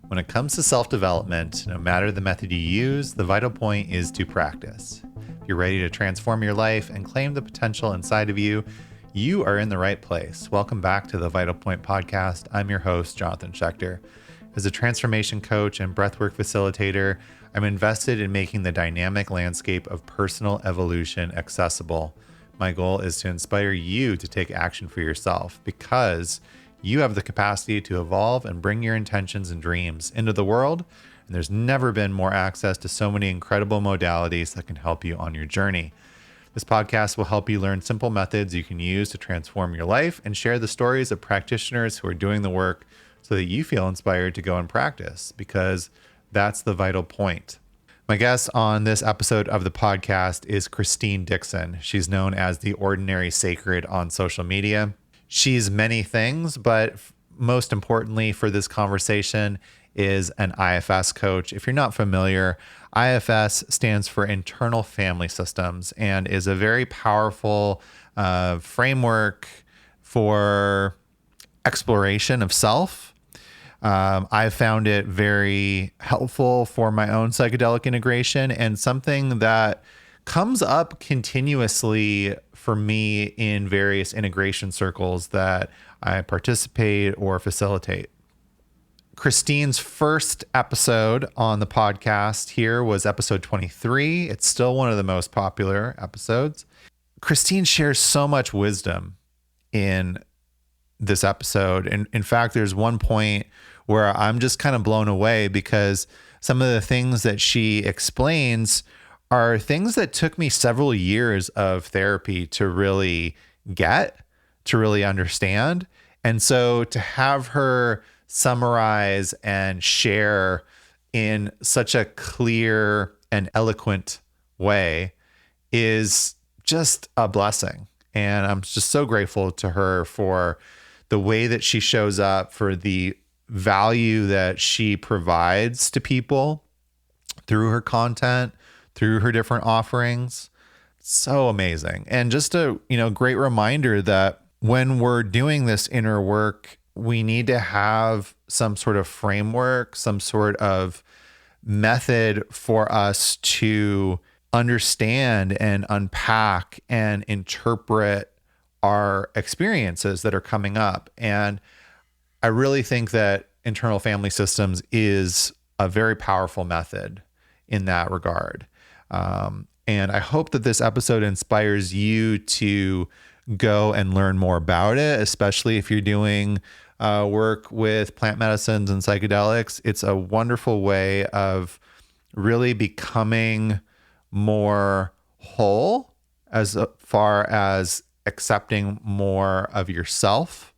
When it comes to self-development, no matter the method you use, the vital point is to practice. If you're ready to transform your life and claim the potential inside of you, you are in the right place. Welcome back to the Vital Point Podcast. I'm your host, Jonathan Schechter. As a transformation coach and breathwork facilitator, I'm invested in making the dynamic landscape of personal evolution accessible. My goal is to inspire you to take action for yourself because you have the capacity to evolve and bring your intentions and dreams into the world. And there's never been more access to so many incredible modalities that can help you on your journey. This podcast will help you learn simple methods you can use to transform your life and share the stories of practitioners who are doing the work so that you feel inspired to go and practice, because that's the vital point. My guest on this episode of the podcast is Christine Dixon. She's known as the Ordinary Sacred on social media. She's many things, but most importantly for this conversation is an IFS coach. If you're not familiar, IFS stands for Internal Family Systems and is a very powerful framework for exploration of self. I found it very helpful for my own psychedelic integration and something that comes up continuously for me in various integration circles that I participate or facilitate. Christine's first episode on the podcast here was episode 23. It's still one of the most popular episodes. Christine shares so much wisdom in this episode. And in fact, there's one point where I'm just kind of blown away because some of the things that she explains are things that took me several years of therapy to really get, to really understand. And so to have her summarize and share in such a clear and eloquent way is just a blessing. And I'm just so grateful to her for the way that she shows up, for the value that she provides to people through her content, through her different offerings. So amazing. And just a, great reminder that when we're doing this inner work, we need to have some sort of framework, some sort of method for us to understand and unpack and interpret our experiences that are coming up. And I really think that Internal Family Systems is a very powerful method in that regard. And I hope that this episode inspires you to go and learn more about it, especially if you're doing work with plant medicines and psychedelics. It's a wonderful way of really becoming more whole as far as accepting more of yourself.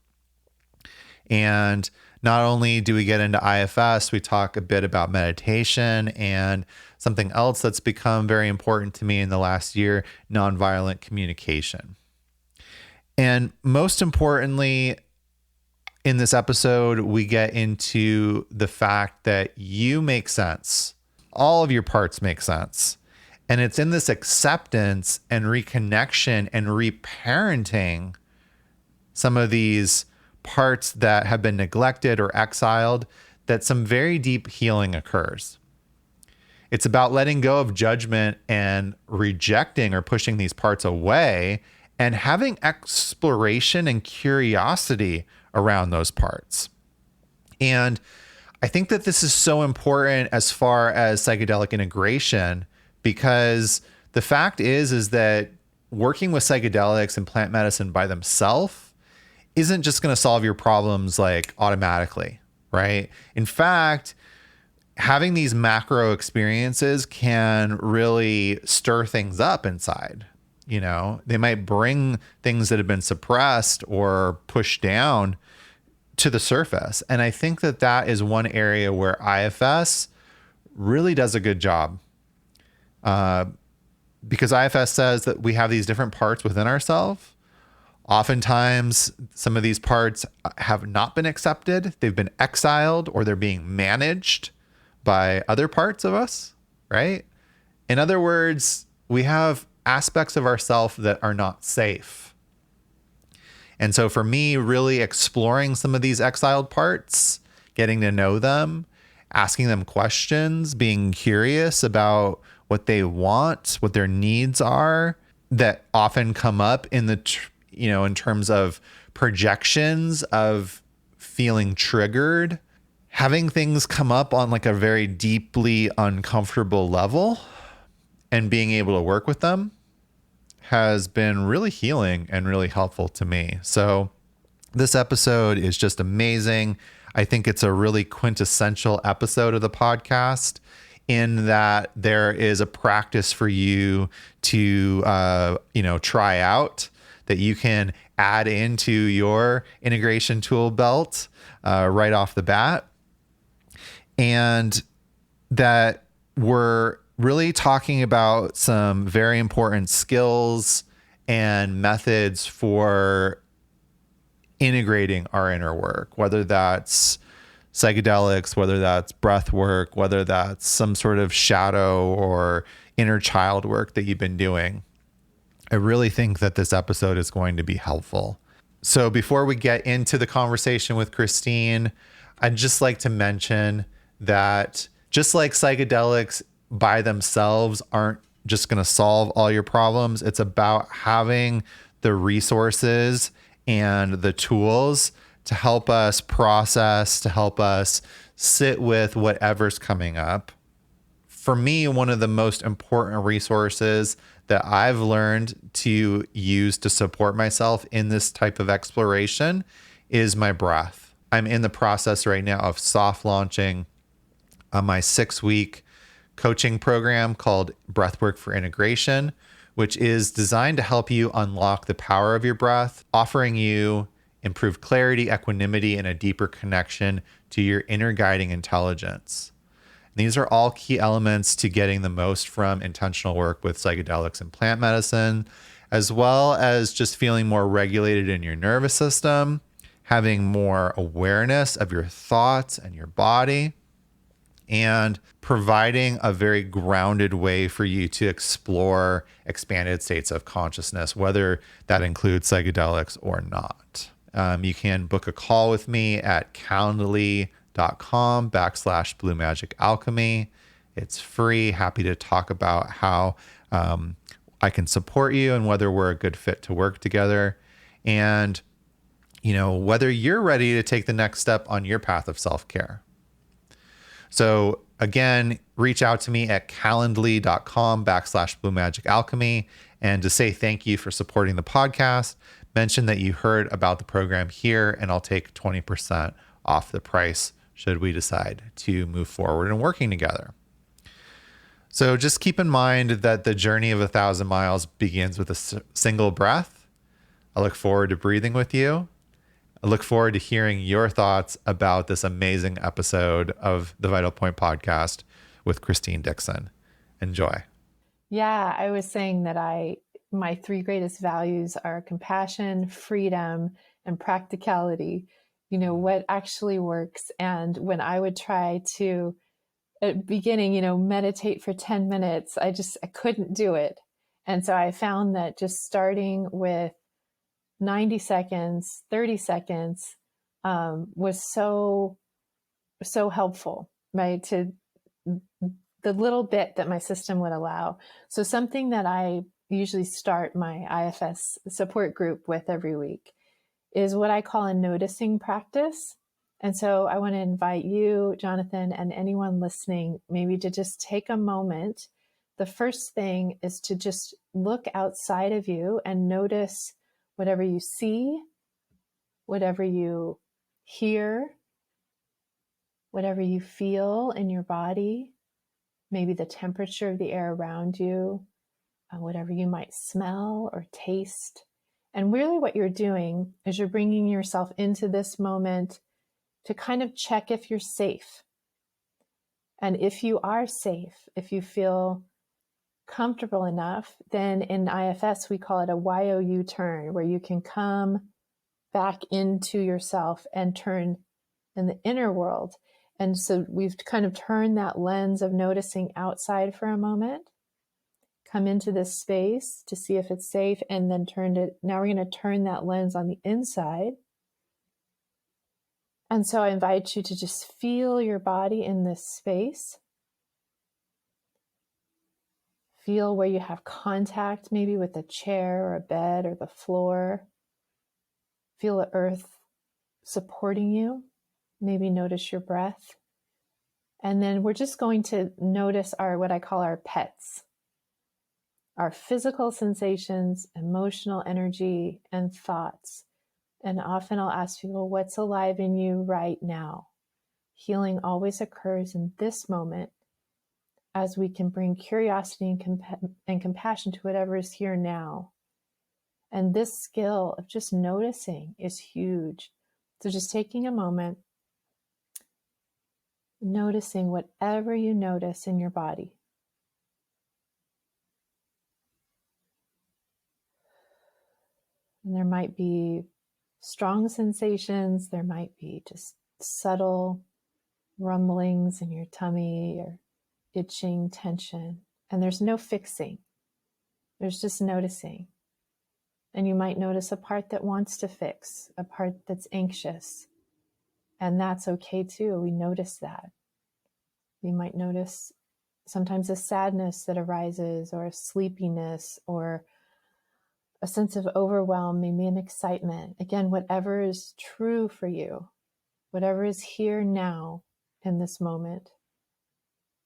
And not only do we get into IFS, we talk a bit about meditation and something else that's become very important to me in the last year, nonviolent communication. And most importantly, in this episode, we get into the fact that you make sense. All of your parts make sense. And it's in this acceptance and reconnection and reparenting some of these parts that have been neglected or exiled that some very deep healing occurs. It's about letting go of judgment and rejecting or pushing these parts away and having exploration and curiosity around those parts. And I think that this is so important as far as psychedelic integration, because the fact is that working with psychedelics and plant medicine by themselves isn't just going to solve your problems like automatically, right? In fact, having these macro experiences can really stir things up inside. They might bring things that have been suppressed or pushed down to the surface. And I think that that is one area where IFS really does a good job. Because IFS says that we have these different parts within ourselves. Oftentimes, some of these parts have not been accepted. They've been exiled or they're being managed by other parts of us, right? In other words, we have aspects of ourselves that are not safe. And so for me, really exploring some of these exiled parts, getting to know them, asking them questions, being curious about what they want, what their needs are, that often come up in in terms of projections of feeling triggered, having things come up on like a very deeply uncomfortable level and being able to work with them has been really healing and really helpful to me. So this episode is just amazing. I think it's a really quintessential episode of the podcast in that there is a practice for you to, try out that you can add into your integration tool belt right off the bat. And that we're really talking about some very important skills and methods for integrating our inner work, whether that's psychedelics, whether that's breath work, whether that's some sort of shadow or inner child work that you've been doing. I really think that this episode is going to be helpful. So before we get into the conversation with Christine, I'd just like to mention that just like psychedelics by themselves aren't just going to solve all your problems, it's about having the resources and the tools to help us process, to help us sit with whatever's coming up. For me, one of the most important resources that I've learned to use to support myself in this type of exploration is my breath. I'm in the process right now of soft launching my 6-week coaching program called Breathwork for Integration, which is designed to help you unlock the power of your breath, offering you improved clarity, equanimity, and a deeper connection to your inner guiding intelligence. And these are all key elements to getting the most from intentional work with psychedelics and plant medicine, as well as just feeling more regulated in your nervous system, having more awareness of your thoughts and your body, and providing a very grounded way for you to explore expanded states of consciousness, whether that includes psychedelics or not. You can book a call with me at calendly.com/Blue Magic Alchemy. It's free. Happy to talk about how I can support you and whether we're a good fit to work together. And, whether you're ready to take the next step on your path of self-care. So again, reach out to me at calendly.com/Blue Magic Alchemy. And to say thank you for supporting the podcast, mention that you heard about the program here, and I'll take 20% off the price should we decide to move forward and working together. So just keep in mind that the journey of 1,000 miles begins with a single breath. I look forward to breathing with you. I look forward to hearing your thoughts about this amazing episode of the Vital Point podcast with Christine Dixon. Enjoy. Yeah, I was saying that my 3 greatest values are compassion, freedom, and practicality. What actually works. And when I would try to, at the beginning, meditate for 10 minutes, I couldn't do it. And so I found that just starting with 90 seconds, 30 seconds was so helpful, right? To the little bit that my system would allow. So something that I usually start my IFS support group with every week is what I call a noticing practice. And so I want to invite you, Jonathan, and anyone listening, maybe to just take a moment. The first thing is to just look outside of you and notice whatever you see, whatever you hear, whatever you feel in your body, maybe the temperature of the air around you, whatever you might smell or taste. And really what you're doing is you're bringing yourself into this moment to kind of check if you're safe. And if you are safe, if you feel comfortable enough, then in IFS, we call it a YOU turn, where you can come back into yourself and turn in the inner world. And so we've kind of turned that lens of noticing outside for a moment, come into this space to see if it's safe, and then now we're going to turn that lens on the inside And so I invite you to just feel your body in this space. Feel where you have contact, maybe with a chair or a bed or the floor. Feel the earth supporting you. Maybe notice your breath. And then we're just going to notice what I call our pets, our physical sensations, emotional energy, and thoughts. And often I'll ask people, what's alive in you right now? Healing always occurs in this moment, as we can bring curiosity and compassion to whatever is here now. And this skill of just noticing is huge. So just taking a moment, noticing whatever you notice in your body. And there might be strong sensations, there might be just subtle rumblings in your tummy or itching, tension. And there's no fixing. There's just noticing. And you might notice a part that wants to fix, a part that's anxious. And that's okay too. We notice that. You might notice sometimes a sadness that arises, or a sleepiness, or a sense of overwhelm, maybe an excitement. Again, whatever is true for you, whatever is here now in this moment.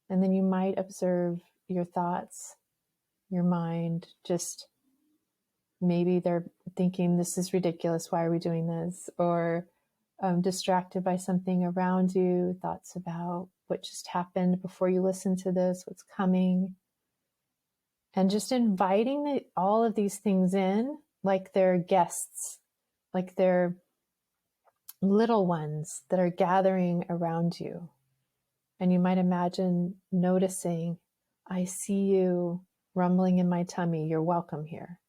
And then you might observe your thoughts, your mind, just maybe they're thinking, this is ridiculous, why are we doing this? Or distracted by something around you, thoughts about what just happened before you listen to this, what's coming. And just inviting all of these things in like they're guests, like they're little ones that are gathering around you. And you might imagine noticing, I see you rumbling in my tummy, you're welcome here.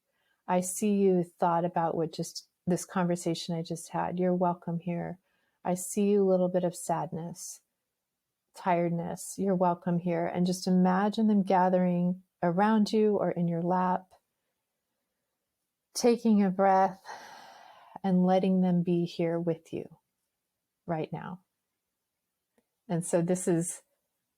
I see you thought about what just this conversation I just had, you're welcome here. I see you a little bit of sadness, tiredness, you're welcome here. And just imagine them gathering around you or in your lap, taking a breath and letting them be here with you right now. And so this is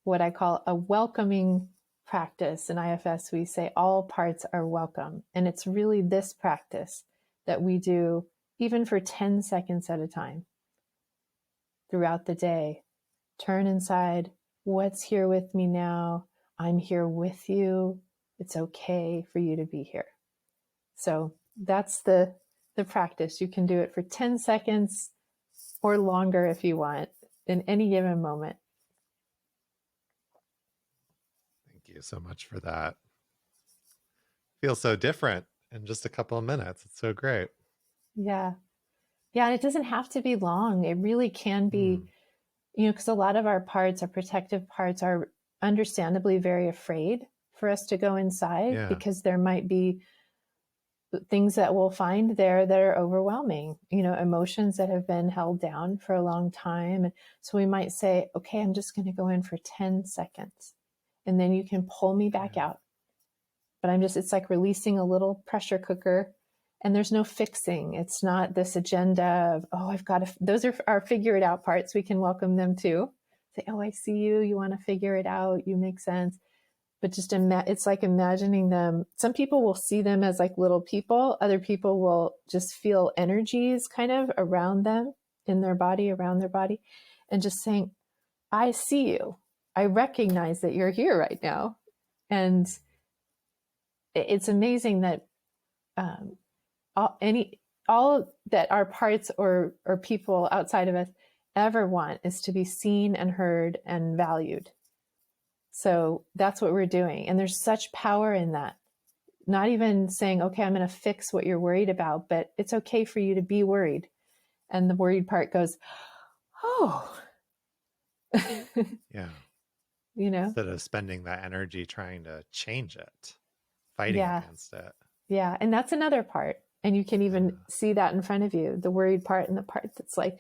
what I call a welcoming practice. In IFS, we say all parts are welcome. And it's really this practice that we do even for 10 seconds at a time throughout the day. Turn inside. What's here with me now? I'm here with you. It's okay for you to be here. So that's the practice. You can do it for 10 seconds or longer if you want in any given moment. Thank you so much for that. Feels so different in just a couple of minutes. It's so great. Yeah. Yeah. And it doesn't have to be long. It really can be, because a lot of our parts, our protective parts, are understandably very afraid for us to go inside because there might be things that we'll find there that are overwhelming, emotions that have been held down for a long time. And so we might say, okay, I'm just going to go in for 10 seconds and then you can pull me back out. But it's like releasing a little pressure cooker, and there's no fixing. It's not this agenda of, I've got to, those are our figure it out parts. We can welcome them too. Say, I see you. You want to figure it out. You make sense. But just it's like imagining them. Some people will see them as like little people. Other people will just feel energies kind of around them, in their body, around their body, and just saying, I see you. I recognize that you're here right now. And it's amazing that all that our parts or people outside of us ever want is to be seen and heard and valued. So that's what we're doing. And there's such power in that. Not even saying, okay, I'm going to fix what you're worried about, but it's okay for you to be worried. And the worried part goes, oh. Yeah. Instead of spending that energy trying to change it, fighting against it. Yeah. And that's another part. And you can even see that in front of you, the worried part and the part that's like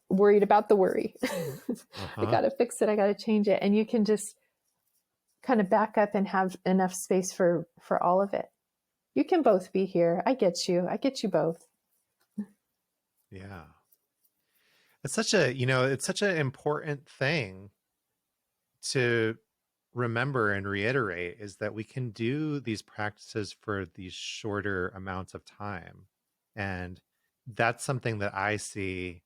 worried about the worry. I got to fix it. I got to change it. And you can just kind of back up and have enough space for all of it. You can both be here. I get you. I get you both. Yeah. It's such a, it's such an important thing to remember and reiterate, is that we can do these practices for these shorter amounts of time. And that's something that I see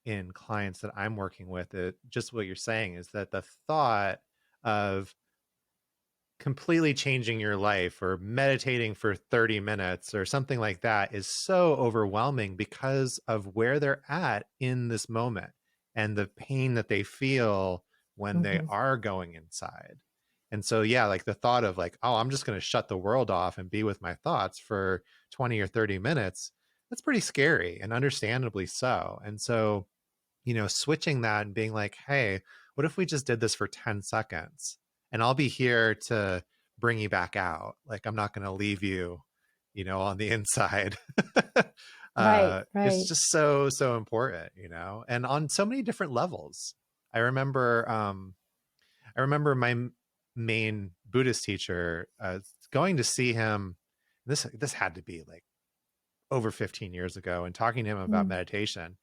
in clients that I'm working with. Just what you're saying is that the thought of completely changing your life or meditating for 30 minutes or something like that is so overwhelming because of where they're at in this moment and the pain that they feel when they Mm-hmm. are going inside. And so, yeah, like the thought of like, oh, I'm just going to shut the world off and be with my thoughts for 20 or 30 minutes, that's pretty scary, and understandably so. And so, switching that and being like, hey, what if we just did this for 10 seconds? And I'll be here to bring you back out. Like, I'm not going to leave you, on the inside. Right, It's right. just so, so important, and on so many different levels. I remember, my main Buddhist teacher, going to see him. This had to be like over 15 years ago, and talking to him about Mm. meditation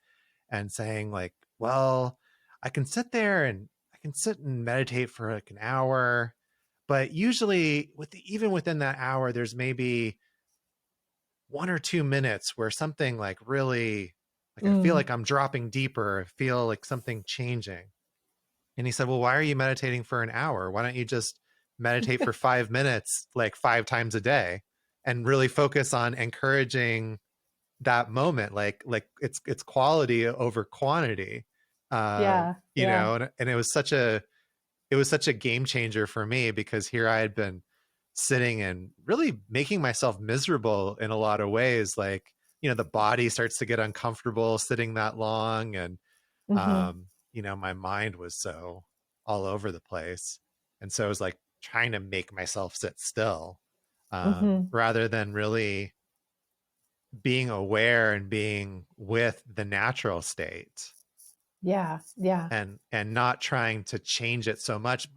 and saying like, well, I can sit there and I can sit and meditate for like an hour, but usually even within that hour, there's maybe 1 or 2 minutes where something like really, like I feel Mm. like I'm dropping deeper. I feel like something changing. And he said, well, why are you meditating for an hour? Why don't you just meditate for 5 minutes, like 5 times a day, and really focus on encouraging that moment, like it's quality over quantity. Yeah, yeah. And it was such a game changer for me, because here I had been sitting and really making myself miserable in a lot of ways. Like, the body starts to get uncomfortable sitting that long, and Mm-hmm. my mind was so all over the place. And so it was like trying to make myself sit still, Mm-hmm. rather than really being aware and being with the natural state, Yeah, yeah. and not trying to change it so much.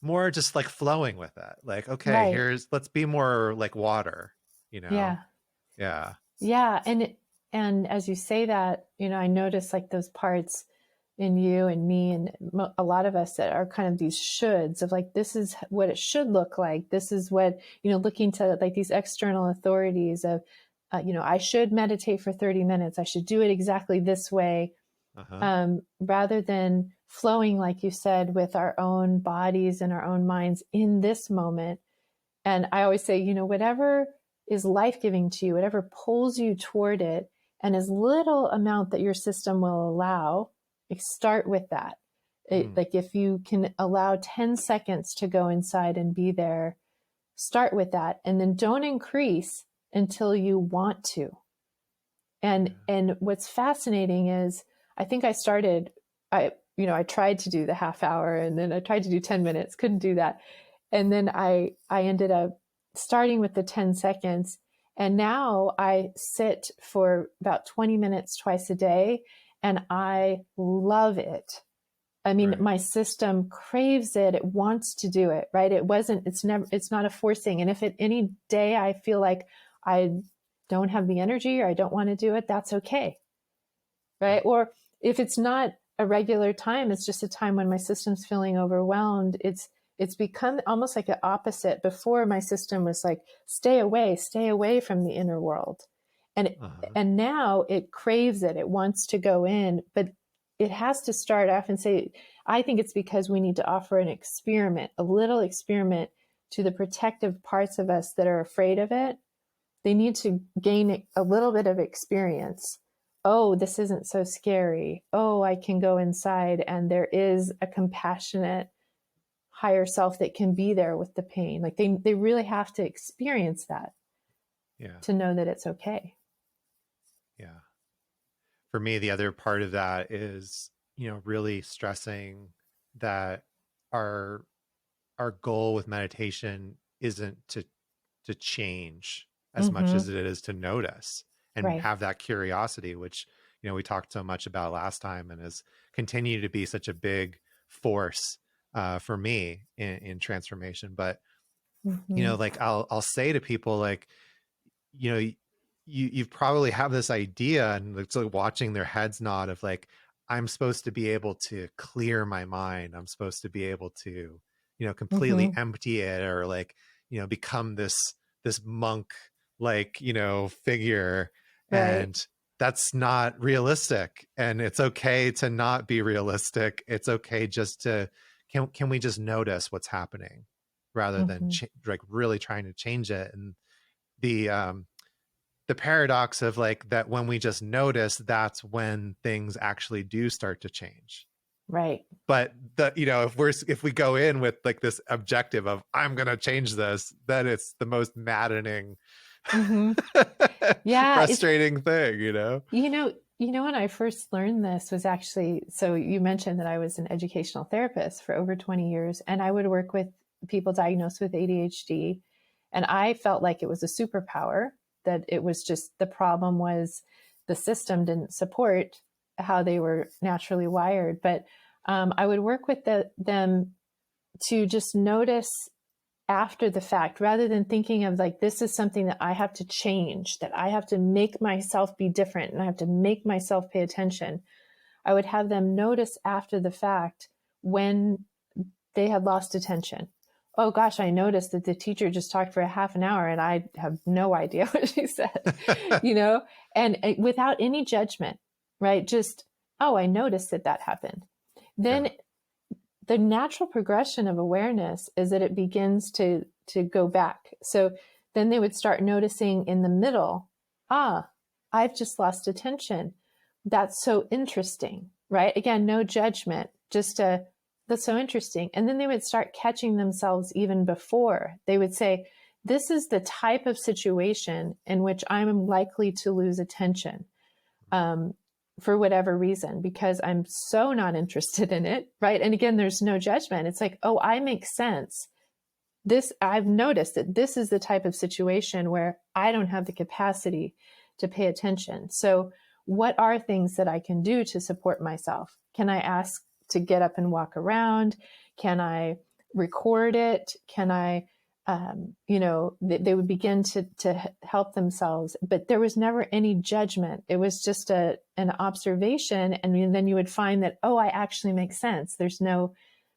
More just like flowing with it, like, okay, Right. let's be more like water, you know Yeah. yeah. Yeah, and as you say that, I notice like those parts in you and me and a lot of us that are kind of these shoulds of like, this is what it should look like. This is what, looking to like these external authorities of, I should meditate for 30 minutes. I should do it exactly this way, Uh-huh. rather than flowing, like you said, with our own bodies and our own minds in this moment. And I always say, whatever is life giving to you, whatever pulls you toward it, and as little amount that your system will allow, like start with that. Mm. Like if you can allow 10 seconds to go inside and be there, start with that. And then don't increase until you want to. Yeah. And what's fascinating is I think I tried to do the half hour and then I tried to do 10 minutes, couldn't do that. And then I ended up starting with the 10 seconds. And now I sit for about 20 minutes twice a day and I love it. I mean, Right. my system craves it. It wants to do it, right? It's not a forcing. And if at any day I feel like I don't have the energy or I don't want to do it, that's okay, Yeah. right? Or if it's not a regular time, it's just a time when my system's feeling overwhelmed. It's become almost like the opposite. Before, my system was like, stay away from the inner world. And Uh-huh. and now it craves it. It wants to go in, but it has to start off and say, I think it's because we need to offer an experiment, a little experiment to the protective parts of us that are afraid of it. They need to gain a little bit of experience. Oh, this isn't so scary. Oh, I can go inside and there is a compassionate higher self that can be there with the pain. Like they really have to experience that Yeah. to know that it's okay. Yeah. For me, the other part of that is, really stressing that our goal with meditation isn't to change as much Mm-hmm. as it is to notice and Right. have that curiosity, which, we talked so much about last time, and has continued to be such a big force, for me in transformation. But, Mm-hmm. like I'll say to people like, you know, you probably have this idea, and it's like watching their heads nod of like, I'm supposed to be able to clear my mind. I'm supposed to be able to, completely Mm-hmm. empty it, or like, become this monk, like, figure. Right. And that's not realistic. And it's okay to not be realistic. It's okay just to, can we just notice what's happening rather than Mm-hmm. like really trying to change it? And the paradox of like that, when we just notice, that's when things actually do start to change. Right. But if we go in with like this objective of I'm gonna change this, then it's the most maddening, Mm-hmm. Yeah. It's, frustrating thing. when I first learned this was actually, so you mentioned that I was an educational therapist for over 20 years, and I would work with people diagnosed with ADHD. And I felt like it was a superpower, that it was just, the problem was the system didn't support how they were naturally wired. But I would work with them to just notice after the fact, rather than thinking of like, this is something that I have to change, that I have to make myself be different and I have to make myself pay attention. I would have them notice after the fact when they had lost attention. Oh gosh, I noticed that the teacher just talked for a half an hour and I have no idea what she said, you know, and without any judgment, right? Just, oh, I noticed that happened. Yeah. Then the natural progression of awareness is that it begins to go back. So then they would start noticing in the middle, I've just lost attention. That's so interesting, right? Again, no judgment, just that's so interesting. And then they would start catching themselves even before. They would say, this is the type of situation in which I'm likely to lose attention. For whatever reason, because I'm so not interested in it, right? And again, there's no judgment. It's like, oh, I make sense. I've noticed that this is the type of situation where I don't have the capacity to pay attention. So what are things that I can do to support myself? Can I ask to get up and walk around? Can I record it? Can I, they would begin to help themselves, but there was never any judgment. It was just an observation. And then you would find that, oh, I actually make sense. There's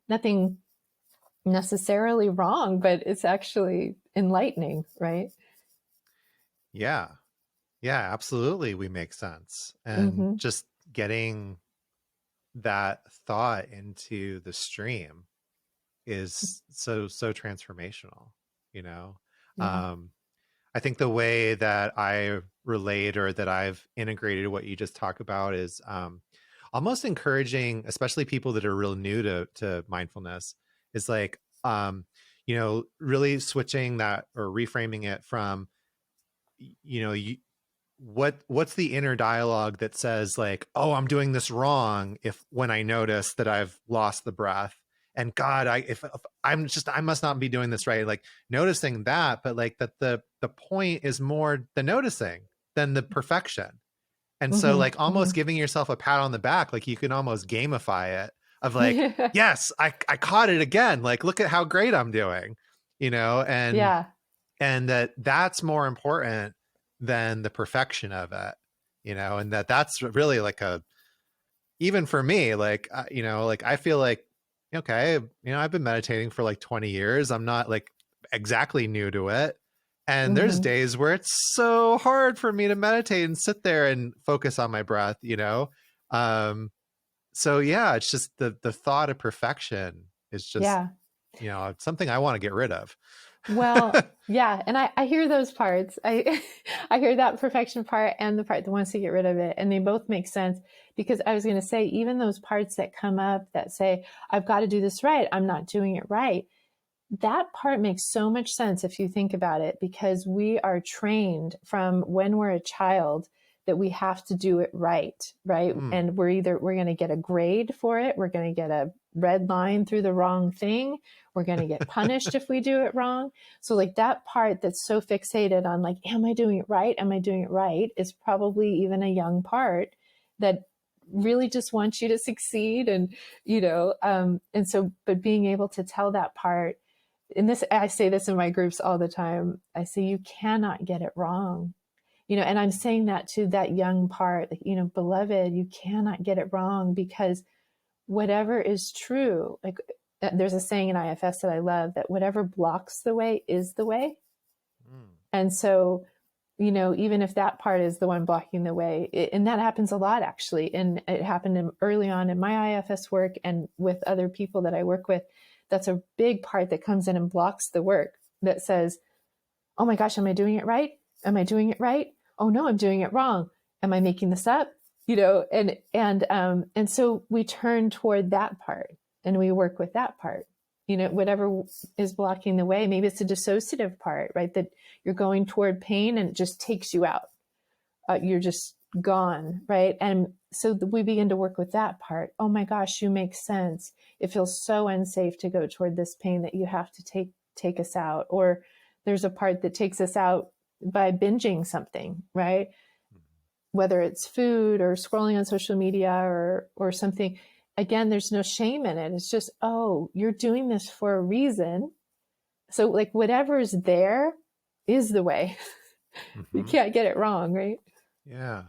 nothing necessarily wrong, but it's actually enlightening, right? Yeah. Yeah, absolutely. We make sense. And Mm-hmm. just getting that thought into the stream is so transformational, you know. Yeah. um I think the way that I relate, or that I've integrated what you just talked about, is almost encouraging, especially people that are real new to mindfulness, is like, really switching that or reframing it from, you, what's the inner dialogue that says like, oh, I'm doing this wrong, if when I notice that I've lost the breath, and God, if I must not be doing this right, like noticing that, but like that the point is more the noticing than the perfection. And so Mm-hmm. like almost Mm-hmm. giving yourself a pat on the back, like you can almost gamify it, of like, yes, I caught it again, like look at how great I'm doing, and Yeah. that's more important than the perfection of it, and that's really like even for me, like, like I feel like, okay, I've been meditating for like 20 years. I'm not like exactly new to it. And there's Mm-hmm. days where it's so hard for me to meditate and sit there and focus on my breath, Um, so yeah, it's just the thought of perfection is just, Yeah. something I want to get rid of. Well, yeah, and I hear those parts. I I hear that perfection part and the part that wants to get rid of it, and they both make sense, because I was going to say, even those parts that come up that say, I've got to do this right, I'm not doing it right. That part makes so much sense if you think about it, because we are trained from when we're a child that we have to do it right, right? Mm, And we're going to get a grade for it, we're going to get a red line through the wrong thing, we're going to get punished if we do it wrong. So like that part that's so fixated on like, am I doing it right? Am I doing it right? Is probably even a young part that really just wants you to succeed. And and so, but being able to tell that part, and this, I say this in my groups all the time, I say, you cannot get it wrong. and I'm saying that to that young part, like, beloved, you cannot get it wrong, because whatever is true, like there's a saying in IFS that I love, that whatever blocks the way is the way. Mm. And so, even if that part is the one blocking the way, and that happens a lot, actually. And it happened early on in my IFS work and with other people that I work with. That's a big part that comes in and blocks the work, that says, oh my gosh, am I doing it right? Am I doing it right? Oh no, I'm doing it wrong. Am I making this up? And so we turn toward that part and we work with that part. Whatever is blocking the way, maybe it's a dissociative part, right? That you're going toward pain and it just takes you out. You're just gone, right? And so we begin to work with that part. Oh my gosh, you make sense. It feels so unsafe to go toward this pain that you have to take us out. Or there's a part that takes us out by binging something, right? Whether it's food or scrolling on social media or something. Again, there's no shame in it. It's just, oh, you're doing this for a reason. So like whatever's there is the way. You can't get it wrong, right? Yeah.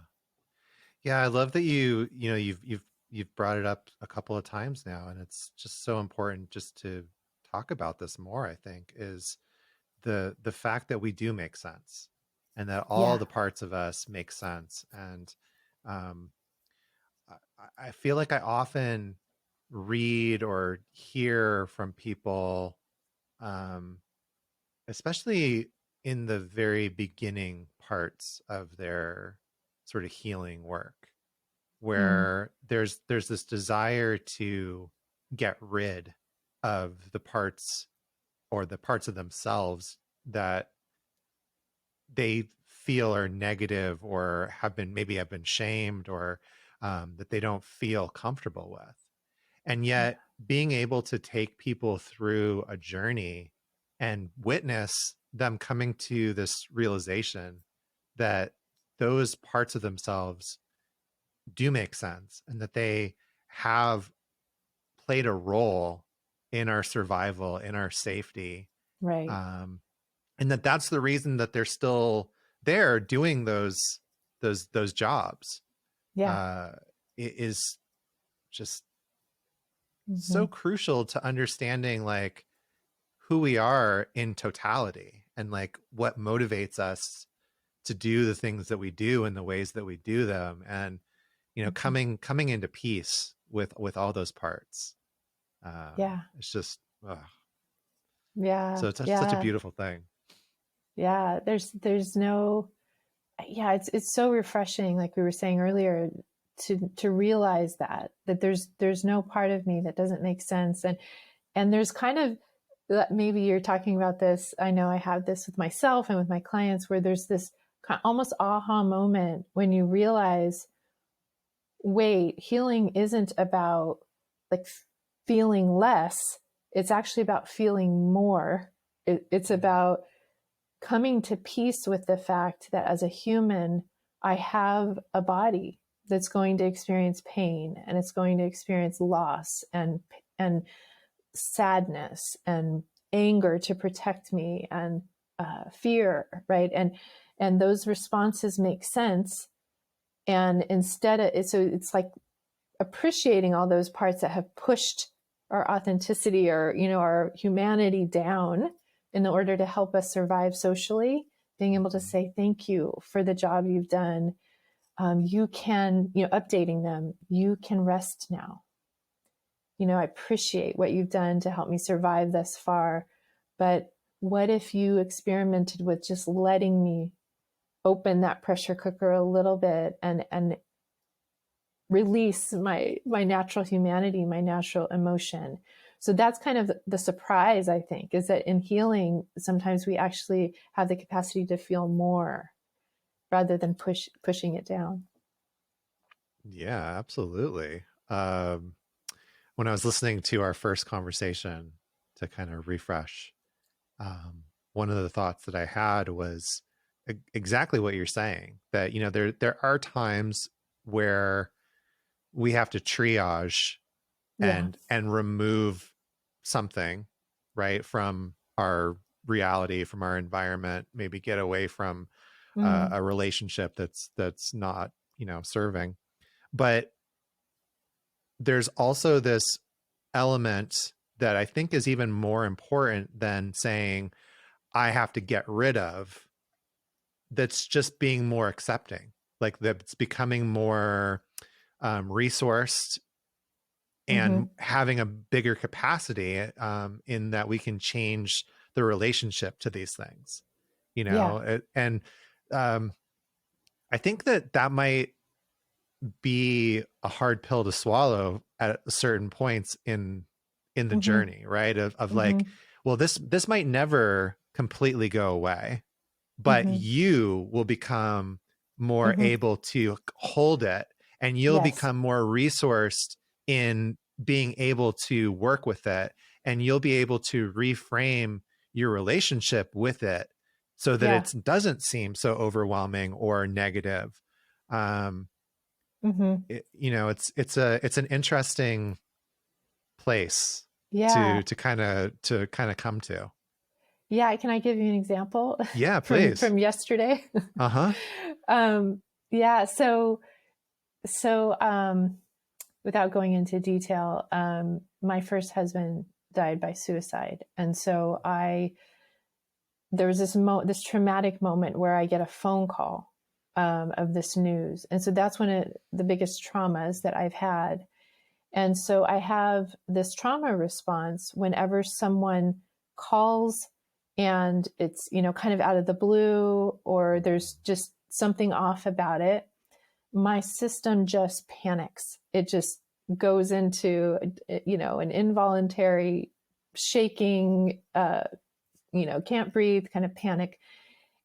Yeah, I love that you've brought it up a couple of times now, and it's just so important just to talk about this more, I think, is the fact that we do make sense, and that all Yeah. the parts of us make sense. And um, I feel like I often read or hear from people, um, especially in the very beginning parts of their sort of healing work, Mm. where there's this desire to get rid of the parts, or the parts of themselves that they feel are negative, or have been shamed, or that they don't feel comfortable with. And Yeah. yet being able to take people through a journey and witness them coming to this realization that those parts of themselves do make sense, and that they have played a role in our survival, in our safety, Right. um, and that's the reason that they're still there doing those jobs, Yeah. uh, is just so Mm-hmm. crucial to understanding like who we are in totality, and like what motivates us to do the things that we do in the ways that we do them, and Mm-hmm. coming into peace with all those parts. Yeah. It's just Yeah. so it's such a Yeah. beautiful thing. Yeah. There's no, yeah, it's so refreshing, like we were saying earlier, to realize that there's no part of me that doesn't make sense. And there's kind of, maybe you're talking about this, I know I have this with myself and with my clients, where there's this almost aha moment when you realize, wait, healing isn't about like feeling less, it's actually about feeling more. It's about coming to peace with the fact that as a human, I have a body that's going to experience pain, and it's going to experience loss and sadness and anger to protect me, and fear, right? And those responses make sense. And instead of it, so it's like appreciating all those parts that have pushed our authenticity, or our humanity down in order to help us survive socially, being able to Mhm. say thank you for the job you've done. You can, updating them, you can rest now. I appreciate what you've done to help me survive thus far, but what if you experimented with just letting me open that pressure cooker a little bit, and release my natural humanity, my natural emotion. So that's kind of the surprise, I think, is that in healing, sometimes we actually have the capacity to feel more rather than pushing it down. Yeah, absolutely. When I was listening to our first conversation to kind of refresh, one of the thoughts that I had was exactly what you're saying, that there are times where we have to triage Yeah. and remove something, right, from our reality, from our environment, maybe get away from Mm. a relationship that's not, serving. But there's also this element that I think is even more important than saying I have to get rid of, that's just being more accepting, like that's becoming more resourced Mm-hmm. and having a bigger capacity, in that we can change the relationship to these things, Yeah. and um, I think that might be a hard pill to swallow at certain points in the Mm-hmm. journey, right? Of Mm-hmm. like, well, this might never completely go away, but Mm-hmm. you will become more Mm-hmm. able to hold it, and you'll Yes. become more resourced in being able to work with it, and you'll be able to reframe your relationship with it so that Yeah. it doesn't seem so overwhelming or negative. um Mm-hmm. it's an interesting place Yeah. to kind of come to. Yeah. Can I give you an example Yeah, from please. yesterday? Uh-huh. um, yeah. So without going into detail, my first husband died by suicide, and so there was this traumatic moment where I get a phone call of this news, and so that's the biggest traumas that I've had. And so I have this trauma response whenever someone calls and it's, kind of out of the blue, or there's just something off about it. My system just panics. It just goes into, an involuntary shaking, can't breathe kind of panic.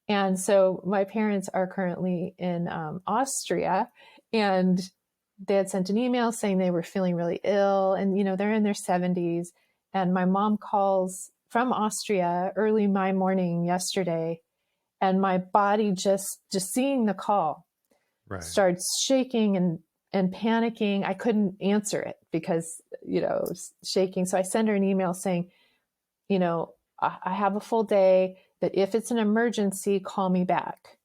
And so my parents are currently in Austria, and they had sent an email saying they were feeling really ill, and they're in their 70s. And my mom calls from Austria early my morning yesterday, and my body just seeing the call Right. starts shaking and panicking. I couldn't answer it because it was shaking. So I send her an email saying, I have a full day, but if it's an emergency, call me back.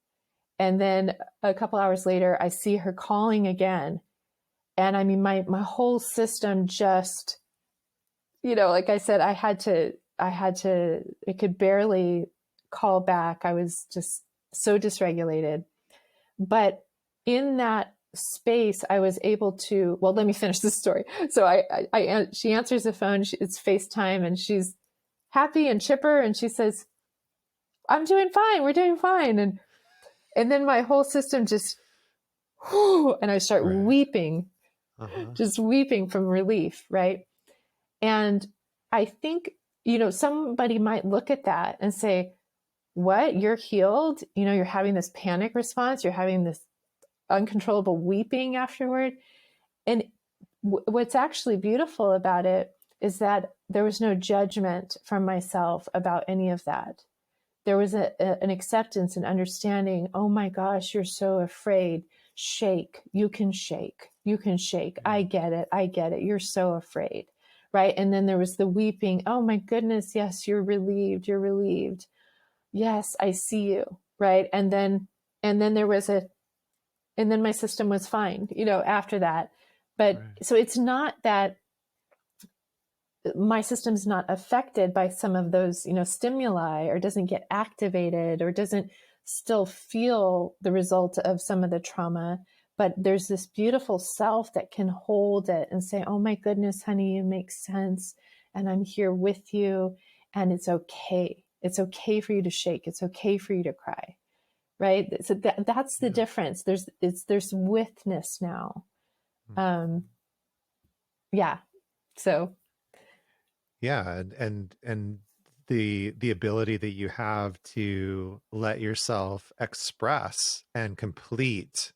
And then a couple hours later, I see her calling again. And I mean, my whole system just, like I said, it could barely call back. I was just so dysregulated. But in that space, I was able to, well, let me finish this story. So she answers the phone, it's FaceTime, and she's happy and chipper. And she says, I'm doing fine. We're doing fine. And then my whole system just, whew, and I start Right. weeping, Uh-huh. just weeping from relief. Right. And I think, somebody might look at that and say, what? You're healed? You're having this panic response. You're having this uncontrollable weeping afterward. And what's actually beautiful about it is that there was no judgment from myself about any of that. There was an acceptance and understanding. Oh my gosh, you're so afraid. Shake. You can shake. You can shake. I get it. I get it. You're so afraid. Right. And then there was the weeping. Oh my goodness. Yes, you're relieved. You're relieved. Yes, I see you. Right. And then and then my system was fine, after that. But Right. so it's not that my system's not affected by some of those, stimuli, or doesn't get activated, or doesn't still feel the result of some of the trauma. But there's this beautiful self that can hold it and say, oh my goodness, honey, you make sense. And I'm here with you. And it's okay. It's okay for you to shake. It's okay for you to cry. Right. So that's the Yeah. difference. There's withness now. Um, yeah. So, Yeah, and the ability that you have to let yourself express and complete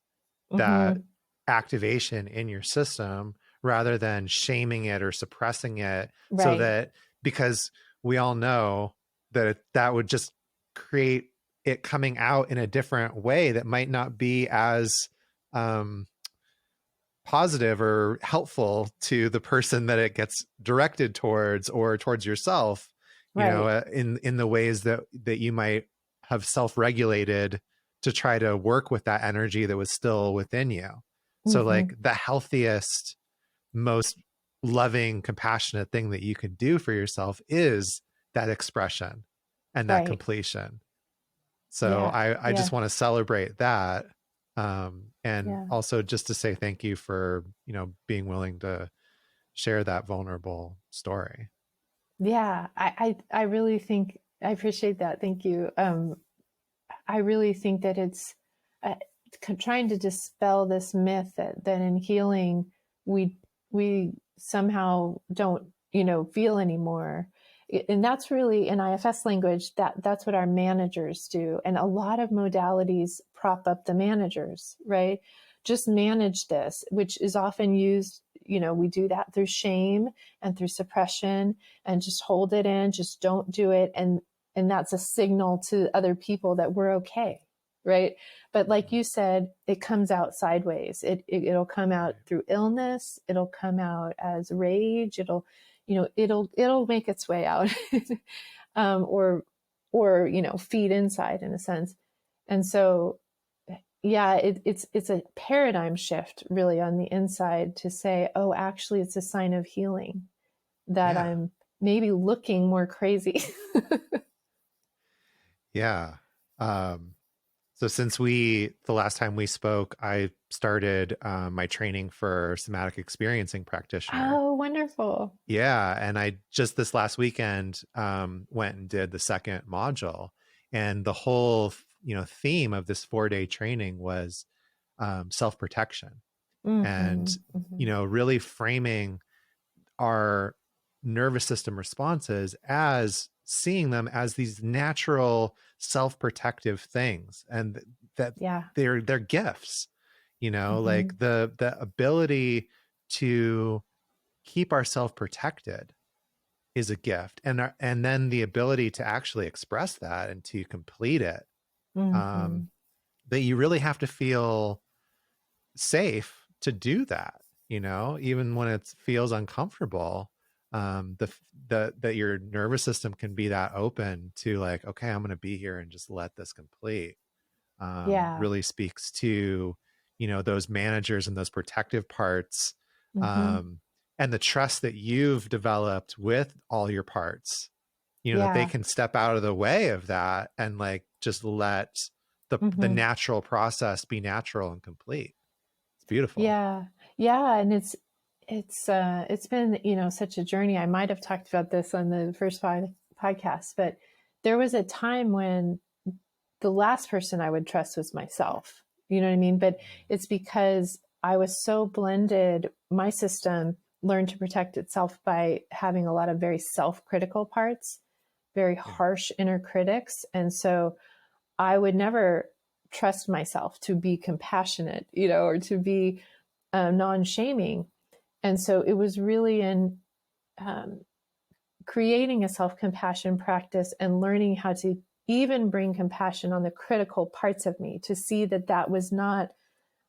that mm-hmm, activation in your system rather than shaming it or suppressing it, so right. that, because we all know that that would just create it coming out in a different way that might not be as um positive or helpful to the person that it gets directed towards, or towards yourself, Right. in the ways that you might have self-regulated to try to work with that energy that was still within you. So Mm-hmm. like the healthiest, most loving, compassionate thing that you can do for yourself is that expression and that Right. completion. So Yeah. I Yeah. just want to celebrate that. And Yeah. also just to say thank you for, being willing to share that vulnerable story. Yeah. I really think I appreciate that. Thank you. I really think that it's uh, trying to dispel this myth that in healing we we somehow don't feel anymore, and that's really in IFS language that's what our managers do, and a lot of modalities prop up the managers, right? Just manage this, which is often used. We do that through shame and through suppression, and just hold it in, just don't do it, and that's a signal to other people that we're okay, right? But like you said, it comes out sideways. It'll come out through illness, it'll come out as rage, it'll make its way out. Or feed inside in a sense. And so yeah, it's a paradigm shift really on the inside to say, oh, actually it's a sign of healing that Yeah. I'm maybe looking more crazy. Yeah. So since the last time we spoke, I started my training for somatic experiencing practitioner. Oh, wonderful. Yeah. And I just this last weekend went and did the second module. And the whole, theme of this 4-day training was self-protection. And, Mm-hmm, mm-hmm. really framing our nervous system responses as seeing them as these natural self-protective things, and that Yeah. they're gifts, Mm-hmm. like the ability to keep ourselves protected is a gift, and then the ability to actually express that and to complete it, Mm-hmm. um that you really have to feel safe to do that, even when it feels uncomfortable. That your nervous system can be that open to like, okay, I'm going to be here and just let this complete, Yeah. really speaks to, those managers and those protective parts, Mm-hmm. um, and the trust that you've developed with all your parts, that they Yeah. can step out of the way of that and like just let the Mm-hmm. natural process be natural and complete. It's beautiful. Yeah. Yeah. And it's been, such a journey. I might have talked about this on the first podcast, but there was a time when the last person I would trust was myself. You know what I mean? But it's because I was so blended. My system learned to protect itself by having a lot of very self-critical parts, very Yeah. harsh inner critics. And so I would never trust myself to be compassionate, or to be non-shaming. And so it was really in um, creating a self-compassion practice and learning how to even bring compassion on the critical parts of me, to see that that was not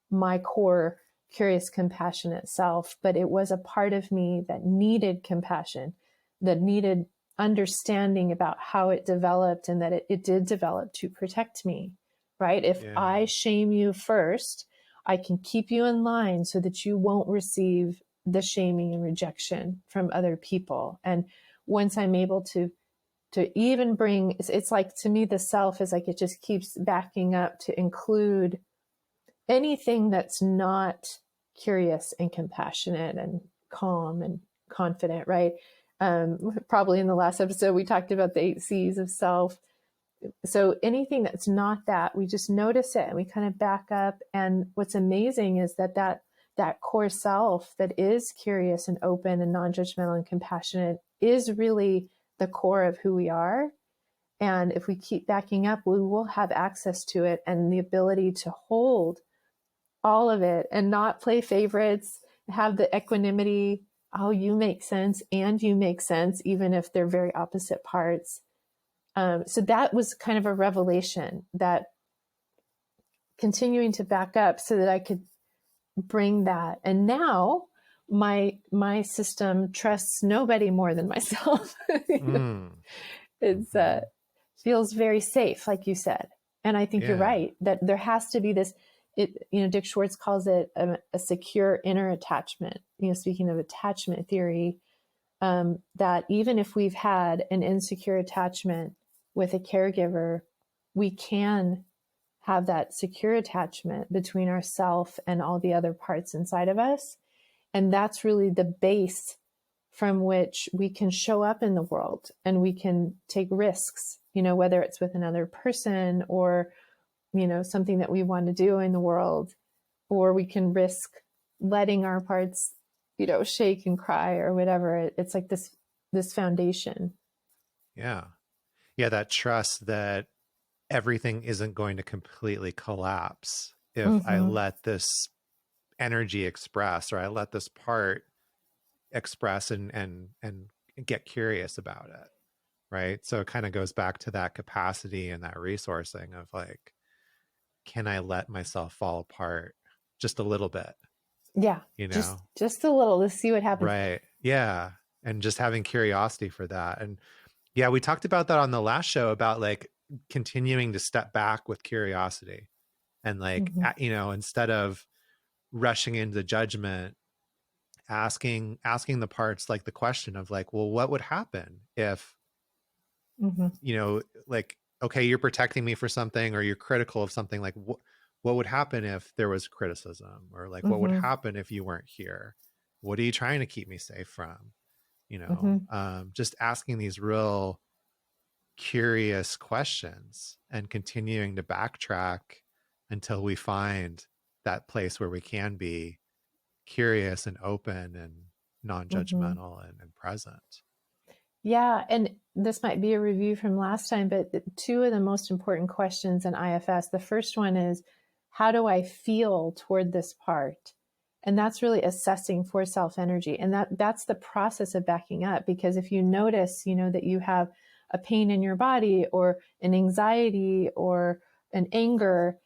my core curious compassionate self, but it was a part of me that needed compassion, that needed understanding about how it developed, and that it did develop to protect me, right? If Yeah. I shame you first, I can keep you in line so that you won't receive the shaming and rejection from other people. And once I'm able to even bring, it's like, to me, the self is like, it just keeps backing up to include anything that's not curious and compassionate and calm and confident, right? Probably in the last episode, we talked about the 8 C's of self. So anything that's not that, we just notice it and we kind of back up. And what's amazing is that core self that is curious and open and non-judgmental and compassionate is really the core of who we are. And if we keep backing up, we will have access to it and the ability to hold all of it and not play favorites, have the equanimity. Oh, you make sense and you make sense, even if they're very opposite parts. So that was kind of a revelation, that continuing to back up so that I could bring that. And now my system trusts nobody more than myself. Mm. It's Mm-hmm. feels very safe, like you said. And I think you're Yeah. right that there has to be this, Dick Schwartz calls it a secure inner attachment. Speaking of attachment theory, that even if we've had an insecure attachment with a caregiver, we can have that secure attachment between ourself and all the other parts inside of us. And that's really the base from which we can show up in the world and we can take risks, whether it's with another person or, something that we want to do in the world, or we can risk letting our parts, shake and cry or whatever. It's like this foundation. Yeah. Yeah. That trust that everything isn't going to completely collapse if I Mm-hmm. let this energy express, or I let this part express and get curious about it. Right. So it kind of goes back to that capacity and that resourcing of like, can I let myself fall apart just a little bit, Yeah. you Just know? just a little to see what happens. Right. Yeah. And just having curiosity for that. And yeah, we talked about that on the last show about like continuing to step back with curiosity and like, Mm-hmm. instead of rushing into judgment, asking the parts like the question of like, well, what would happen if, Mm-hmm. like, okay, you're protecting me for something or you're critical of something, like what would happen if there was criticism, or like what would Mm-hmm. happen if you weren't here? What are you trying to keep me safe from? Mm-hmm. Just asking these real curious questions and continuing to backtrack until we find that place where we can be curious and open and Mm-hmm. non-judgmental and present. Yeah, and this might be a review from last time, but two of the most important questions in IFS. The first one is, how do I feel toward this part? And that's really assessing for self energy. And that's the process of backing up. Because if you notice, that you have a pain in your body or an anxiety or an anger,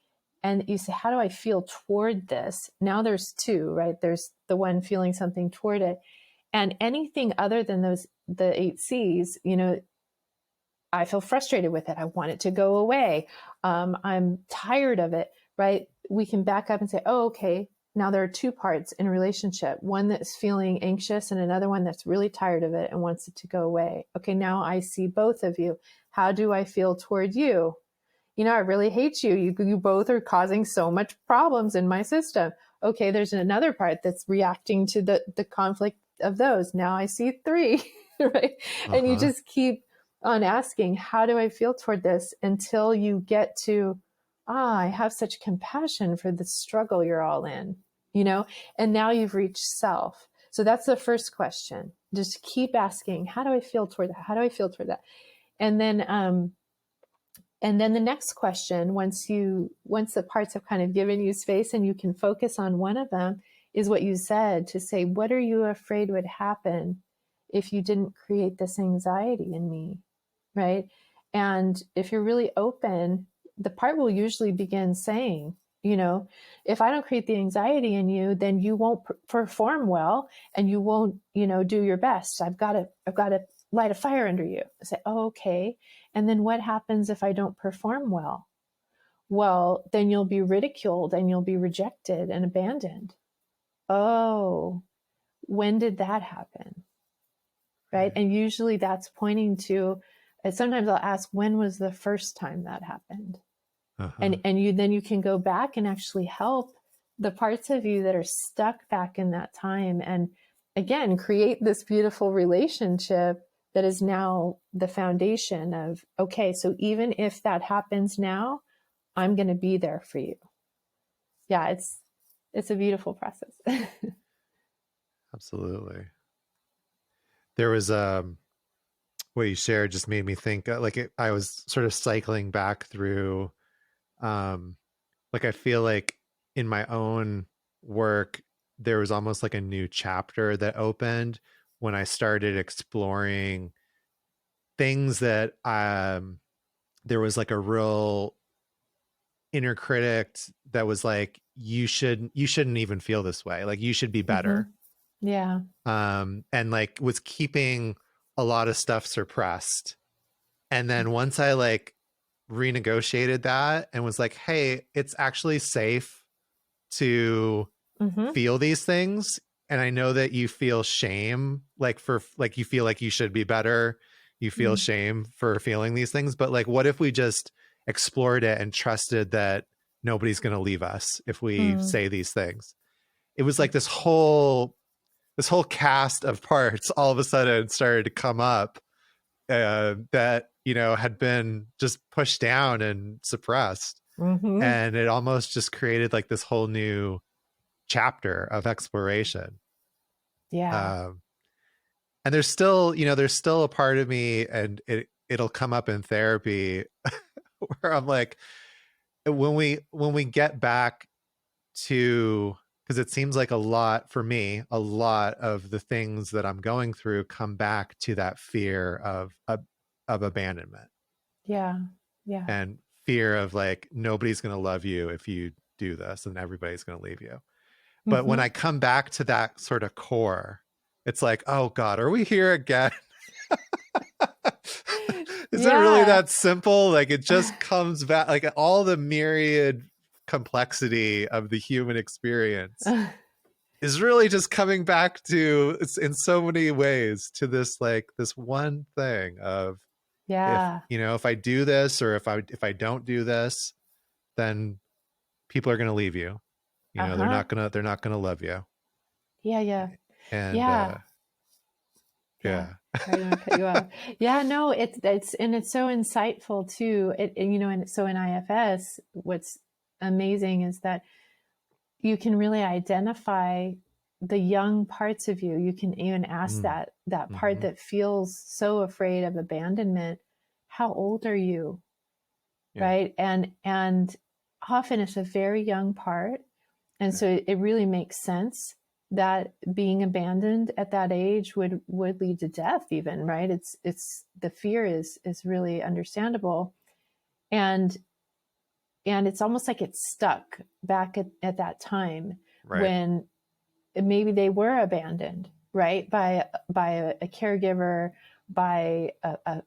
and you say, how do I feel toward this? Now there's two, right? There's the one feeling something toward it. And anything other than the 8 C's, I feel frustrated with it. I want it to go away. I'm tired of it, right? We can back up and say, oh, okay, now there are two parts in a relationship, one that's feeling anxious and another one that's really tired of it and wants it to go away. Okay, now I see both of you. How do I feel toward you? I really hate you. You both are causing so much problems in my system. Okay, there's another part that's reacting to the conflict of those. Now I see three, right? And you Uh-huh. just keep on asking, how do I feel toward this, until you get to, I have such compassion for the struggle you're all in, and now you've reached self. So that's the first question. Just keep asking, how do I feel toward that? How do I feel toward that? And then the next question, once the parts have kind of given you space and you can focus on one of them, is what you said, to say, what are you afraid would happen if you didn't create this anxiety in me, right? And if you're really open, the part will usually begin saying, if I don't create the anxiety in you, then you won't perform well and you won't, do your best. I've got to light a fire under you. I say, oh, okay. And then what happens if I don't perform well? Well, then you'll be ridiculed and you'll be rejected and abandoned. Oh, when did that happen? Right. And usually that's pointing to, sometimes I'll ask, when was the first time that happened? Uh-huh. And you can go back and actually help the parts of you that are stuck back in that time, and again create this beautiful relationship that is now the foundation of, okay, so even if that happens now, I'm going to be there for you. Yeah, it's a beautiful process. Absolutely. There was what you shared just made me think I was sort of cycling back through like I feel like in my own work there was almost like a new chapter that opened when I started exploring things that there was like a real inner critic that was like, you shouldn't even feel this way, like you should be Mm-hmm. better. Yeah. And like was keeping a lot of stuff suppressed. And then once I like renegotiated that and was like, hey, it's actually safe to Mm-hmm. feel these things. And I know that you feel shame, like for like you feel like you should be better. You feel Mm. shame for feeling these things. But like, what if we just explored it and trusted that nobody's going to leave us if we Mm. say these things? It was like this whole cast of parts all of a sudden started to come up that, you know, had been just pushed down and suppressed. Mm-hmm. And it almost just created like this whole new chapter of exploration. Yeah. Um, and there's still, you know, there's still a part of me, and it'll come up in therapy where I'm like, when we get back to, because it seems like a lot for me, a lot of the things that I'm going through come back to that fear of abandonment Yeah. Yeah. and fear of like nobody's going to love you if you do this and everybody's going to leave you. But when Mm-hmm. I come back to that sort of core, it's like, oh God, are we here again? Is it really Yeah. that simple? Like it just comes back, like all the myriad complexity of the human experience is really just coming back to, in so many ways, to this like this one thing of, if Yeah. you know, if I do this, or if I don't do this, then people are going to leave you. You know, they're Uh-huh. not going to love you. Yeah. Yeah. And Yeah. Yeah. yeah. Sorry, I don't want to cut you off. Yeah, no, it's so insightful too. You know, and so in IFS, what's amazing is that you can really identify the young parts of you. You can even ask Mm. that part Mm-hmm. that feels so afraid of abandonment, how old are you? Yeah. Right? And often it's a very young part. And Yeah. so it really makes sense that being abandoned at that age would lead to death even, right? It's the fear is really understandable. And it's almost like it's stuck back at that time Right. when maybe they were abandoned, right? By a caregiver, by a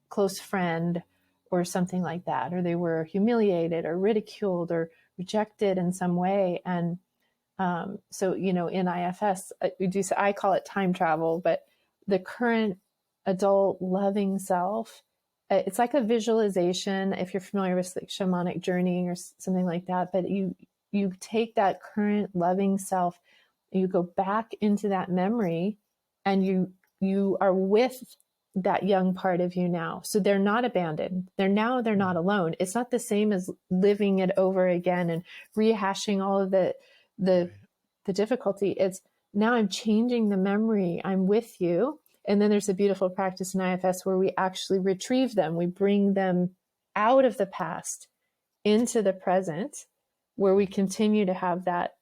close friend or something like that, or they were humiliated or ridiculed or rejected in some way. And so, you know, in IFS, I call it time travel, but the current adult loving self, it's like a visualization. If you're familiar with like shamanic journeying or something like that, but you take that current loving self, and you go back into that memory, and you are with that young part of you now. So they're not abandoned. They're not alone. It's not the same as living it over again and rehashing all of the Right. the difficulty. It's now I'm changing the memory. I'm with you. And then there's a beautiful practice in IFS where we actually retrieve them. We bring them out of the past into the present, where we continue to have that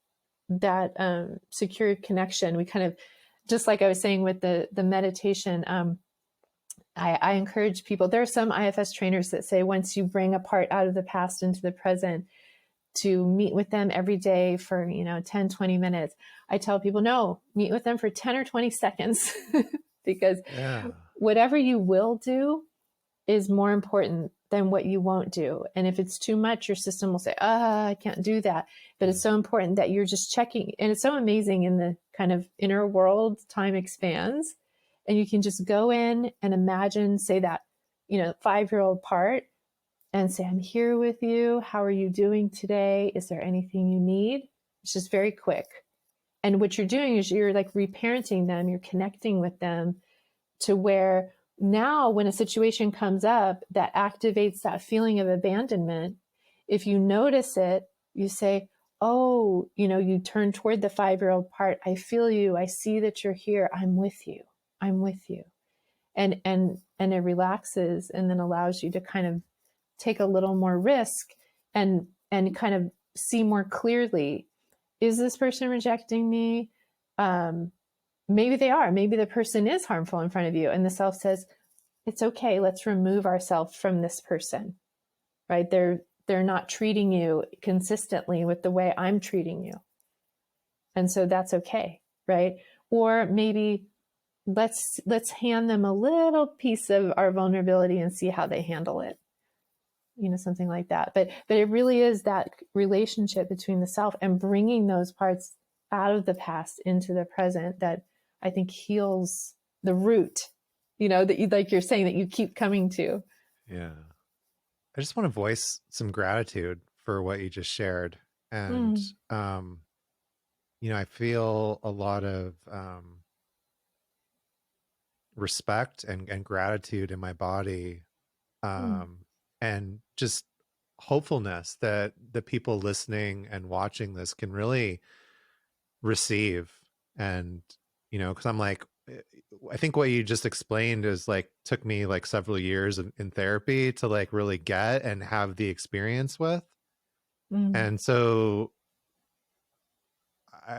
secure connection. We kind of, just like I was saying with the meditation, I encourage people. There are some IFS trainers that say once you bring a part out of the past into the present, to meet with them every day for 10-20 minutes. I tell people, no, meet with them for 10 or 20 seconds because Yeah. whatever you will do is more important than what you won't do. And if it's too much, your system will say, I can't do that. But it's so important that you're just checking. And it's so amazing in the kind of inner world, time expands, and you can just go in and imagine, say that 5-year-old part, and say, I'm here with you. How are you doing today? Is there anything you need? It's just very quick. And what you're doing is you're like reparenting them, you're connecting with them to where now when a situation comes up that activates that feeling of abandonment, if you notice it, you say, oh, you turn toward the 5-year-old part. I feel you. I see that you're here. I'm with you. I'm with you. And it relaxes and then allows you to kind of take a little more risk and kind of see more clearly, is this person rejecting me? Maybe they are. Maybe the person is harmful in front of you, and the self says, it's okay, let's remove ourselves from this person, right? They're not treating you consistently with the way I'm treating you, and so that's okay, right? Or maybe let's hand them a little piece of our vulnerability and see how they handle it. something like that. But it really is that relationship between the self and bringing those parts out of the past into the present that I think heals the root, that you, like you're saying, that you keep coming to. Yeah. I just want to voice some gratitude for what you just shared. And, Mm, I feel a lot of respect and gratitude in my body, mm, and just hopefulness that the people listening and watching this can really receive. And, because I'm like, I think what you just explained is like took me like several years in therapy to like really get and have the experience with. mm, And so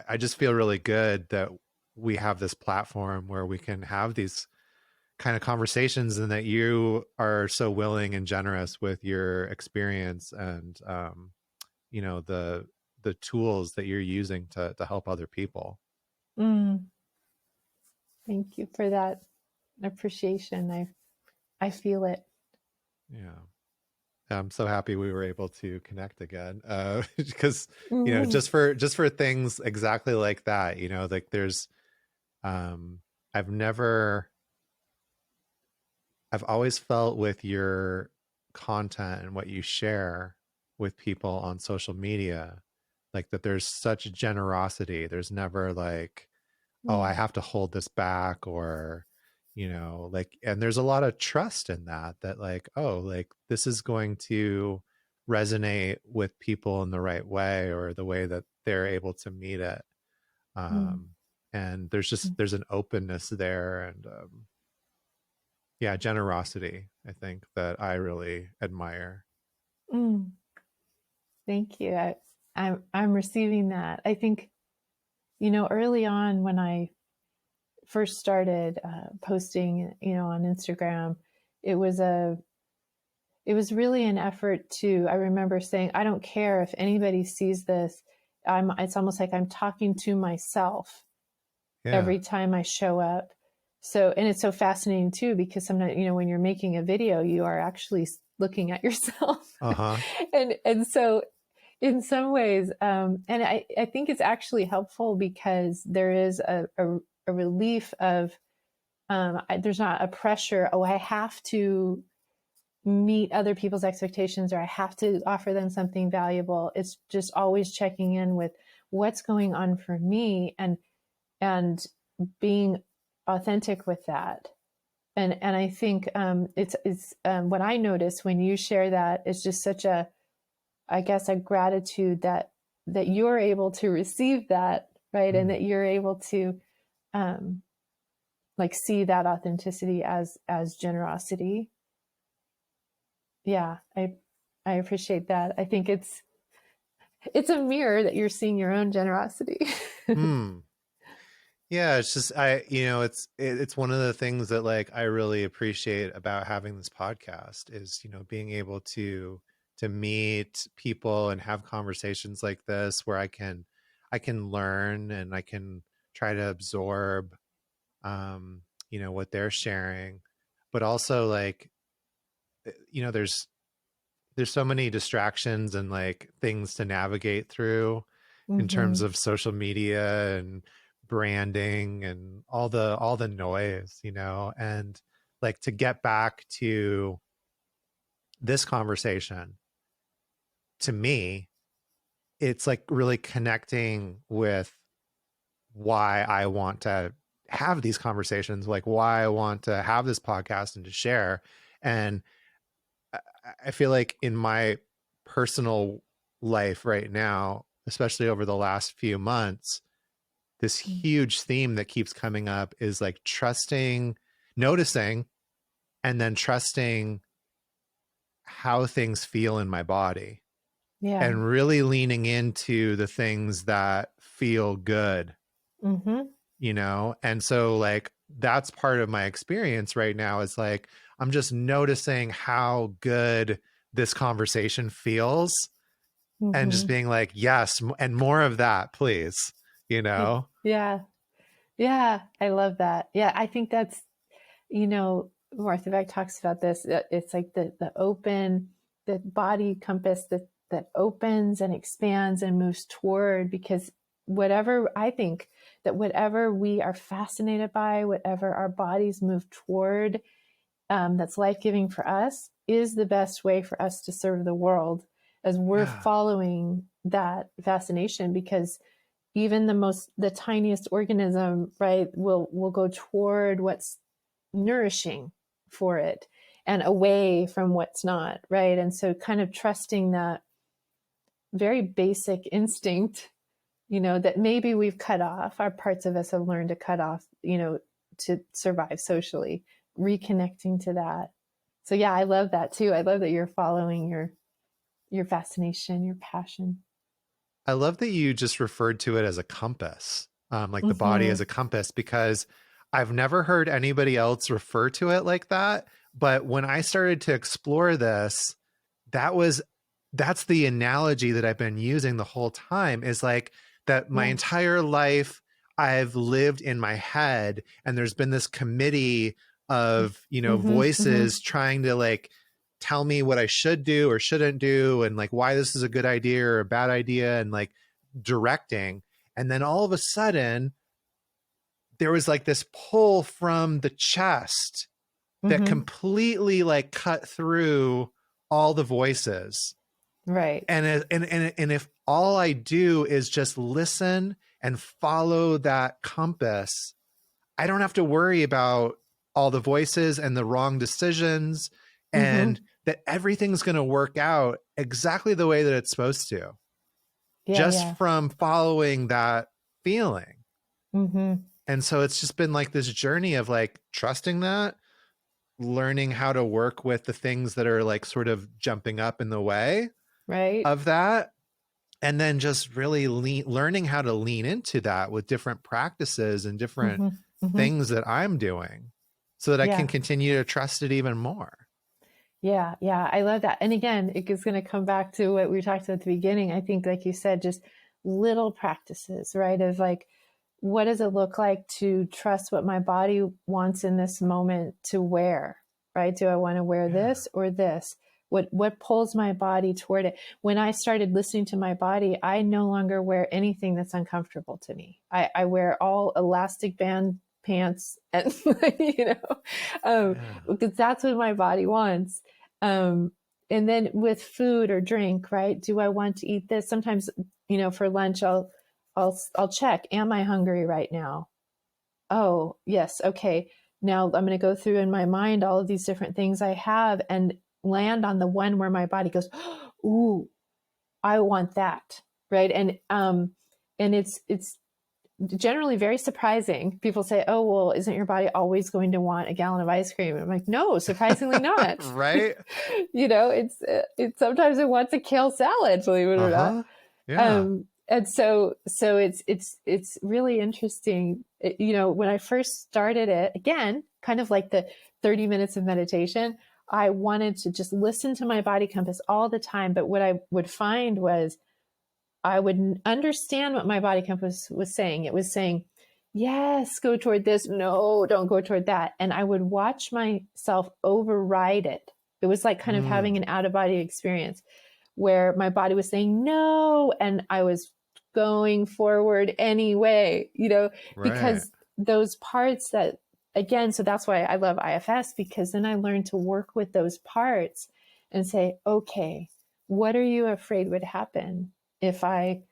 I just feel really good that we have this platform where we can have these kind of conversations, and that you are so willing and generous with your experience and the tools that you're using to help other people. mm. Thank you for that appreciation. I feel it. Yeah, I'm so happy we were able to connect again, because Mm, just for things exactly like that, like there's um I've never I've always felt with your content and what you share with people on social media, like that there's such generosity. There's never like, oh, I mm, have to hold this back, or, like, and there's a lot of trust in that like, oh, like this is going to resonate with people in the right way, or the way that they're able to meet it. mm, Um, and there's an openness there, and yeah, generosity, I think, that I really admire. mm. Thank you. I'm receiving that. I think, early on when I first started posting, on Instagram, it was a it was really an effort to. I remember saying, I don't care if anybody sees this. It's almost like I'm talking to myself Yeah. every time I show up. So, and it's so fascinating too, because sometimes, when you're making a video, you are actually looking at yourself. Uh-huh. And so in some ways, and I think it's actually helpful because there is a relief of, there's not a pressure, oh, I have to meet other people's expectations, or I have to offer them something valuable. It's just always checking in with what's going on for me, and being authentic with that. And I think, it's what I notice when you share that is just such a, I guess, a gratitude that you're able to receive that, right, and Mm. that you're able to, um, like, see that authenticity as generosity. Yeah, I appreciate that. I think it's a mirror that you're seeing your own generosity. Mm. Yeah, it's just it's one of the things that like I really appreciate about having this podcast is, being able to meet people and have conversations like this where I can learn, and I can try to absorb what they're sharing. But also like, there's so many distractions and like things to navigate through in terms Mm-hmm. of social media and branding and all the noise, and like to get back to this conversation, to me it's like really connecting with why I want to have these conversations, like why I want to have this podcast and to share. And I feel like in my personal life right now, especially over the last few months, this huge theme that keeps coming up is like trusting, noticing, and then trusting how things feel in my body, Yeah. and really leaning into the things that feel good, Mm-hmm. And so like that's part of my experience right now, is like I'm just noticing how good this conversation feels, and just Mm-hmm. being like, yes, and more of that, please, Yeah. Yeah. I love that. Yeah. I think that's, Martha Beck talks about this. It's like the open. the body compass that opens and expands and moves toward, because I think that whatever we are fascinated by, whatever our bodies move toward, that's life-giving for us, is the best way for us to serve the world, as we're Yeah. following that fascination. Because even the tiniest organism, right, will go toward what's nourishing for it and away from what's not, right? And so kind of trusting that very basic instinct, that maybe we've cut off, our parts of us have learned to cut off, to survive socially, reconnecting to that. So yeah, I love that too. I love that you're following your fascination, your passion. I love that you just referred to it as a compass, like the body Mm-hmm. as a compass, because I've never heard anybody else refer to it like that. But when I started to explore this, that's the analogy that I've been using the whole time, is like that my Yeah. entire life I've lived in my head, and there's been this committee of, Mm-hmm. Mm-hmm. voices trying to like tell me what I should do or shouldn't do, and like why this is a good idea or a bad idea, and like directing. And then all of a sudden there was like this pull from the chest that Mm-hmm. completely like cut through all the voices. Right. And if all I do is just listen and follow that compass, I don't have to worry about all the voices and the wrong decisions, Mm-hmm. and that everything's going to work out exactly the way that it's supposed to, Yeah. just Yeah. from following that feeling. Mm-hmm. And so it's just been like this journey of like trusting that, learning how to work with the things that are like sort of jumping up in the way Right. of that, and then just really learning how to lean into that with different practices and different Mm-hmm. Mm-hmm. things that I'm doing, so that I can Yeah. continue to trust it even more. Yeah, yeah, I love that. And again, it is going to come back to what we talked about at the beginning. I think, like you said, just little practices, right? Of like, what does it look like to trust what my body wants in this moment to wear, right? Do I want to wear Yeah. this or this? What pulls my body toward it? When I started listening to my body, I no longer wear anything that's uncomfortable to me. I wear all elastic band pants and Yeah. because that's what my body wants. Um, and then with food or drink, right? Do I want to eat this? Sometimes, for lunch, I'll check, am I hungry right now? Oh, yes. Okay. Now I'm going to go through in my mind all of these different things I have and land on the one where my body goes, ooh, I want that. Right. And it's generally very surprising. People say, oh, well, isn't your body always going to want a gallon of ice cream? I'm like, no, surprisingly not. Right. It's sometimes it wants a kale salad, believe it or not. Uh-huh. Yeah. And so it's really interesting. When I first started it, again, kind of like the 30 minutes of meditation, I wanted to just listen to my body compass all the time. But what I would find was I would understand what my body compass was saying. It was saying, yes, go toward this. No, don't go toward that. And I would watch myself override it. It was like kind of having an out of body experience where my body was saying no, and I was going forward anyway, Right. because those parts that, again, so that's why I love IFS, because then I learned to work with those parts and say, okay, what are you afraid would happen if I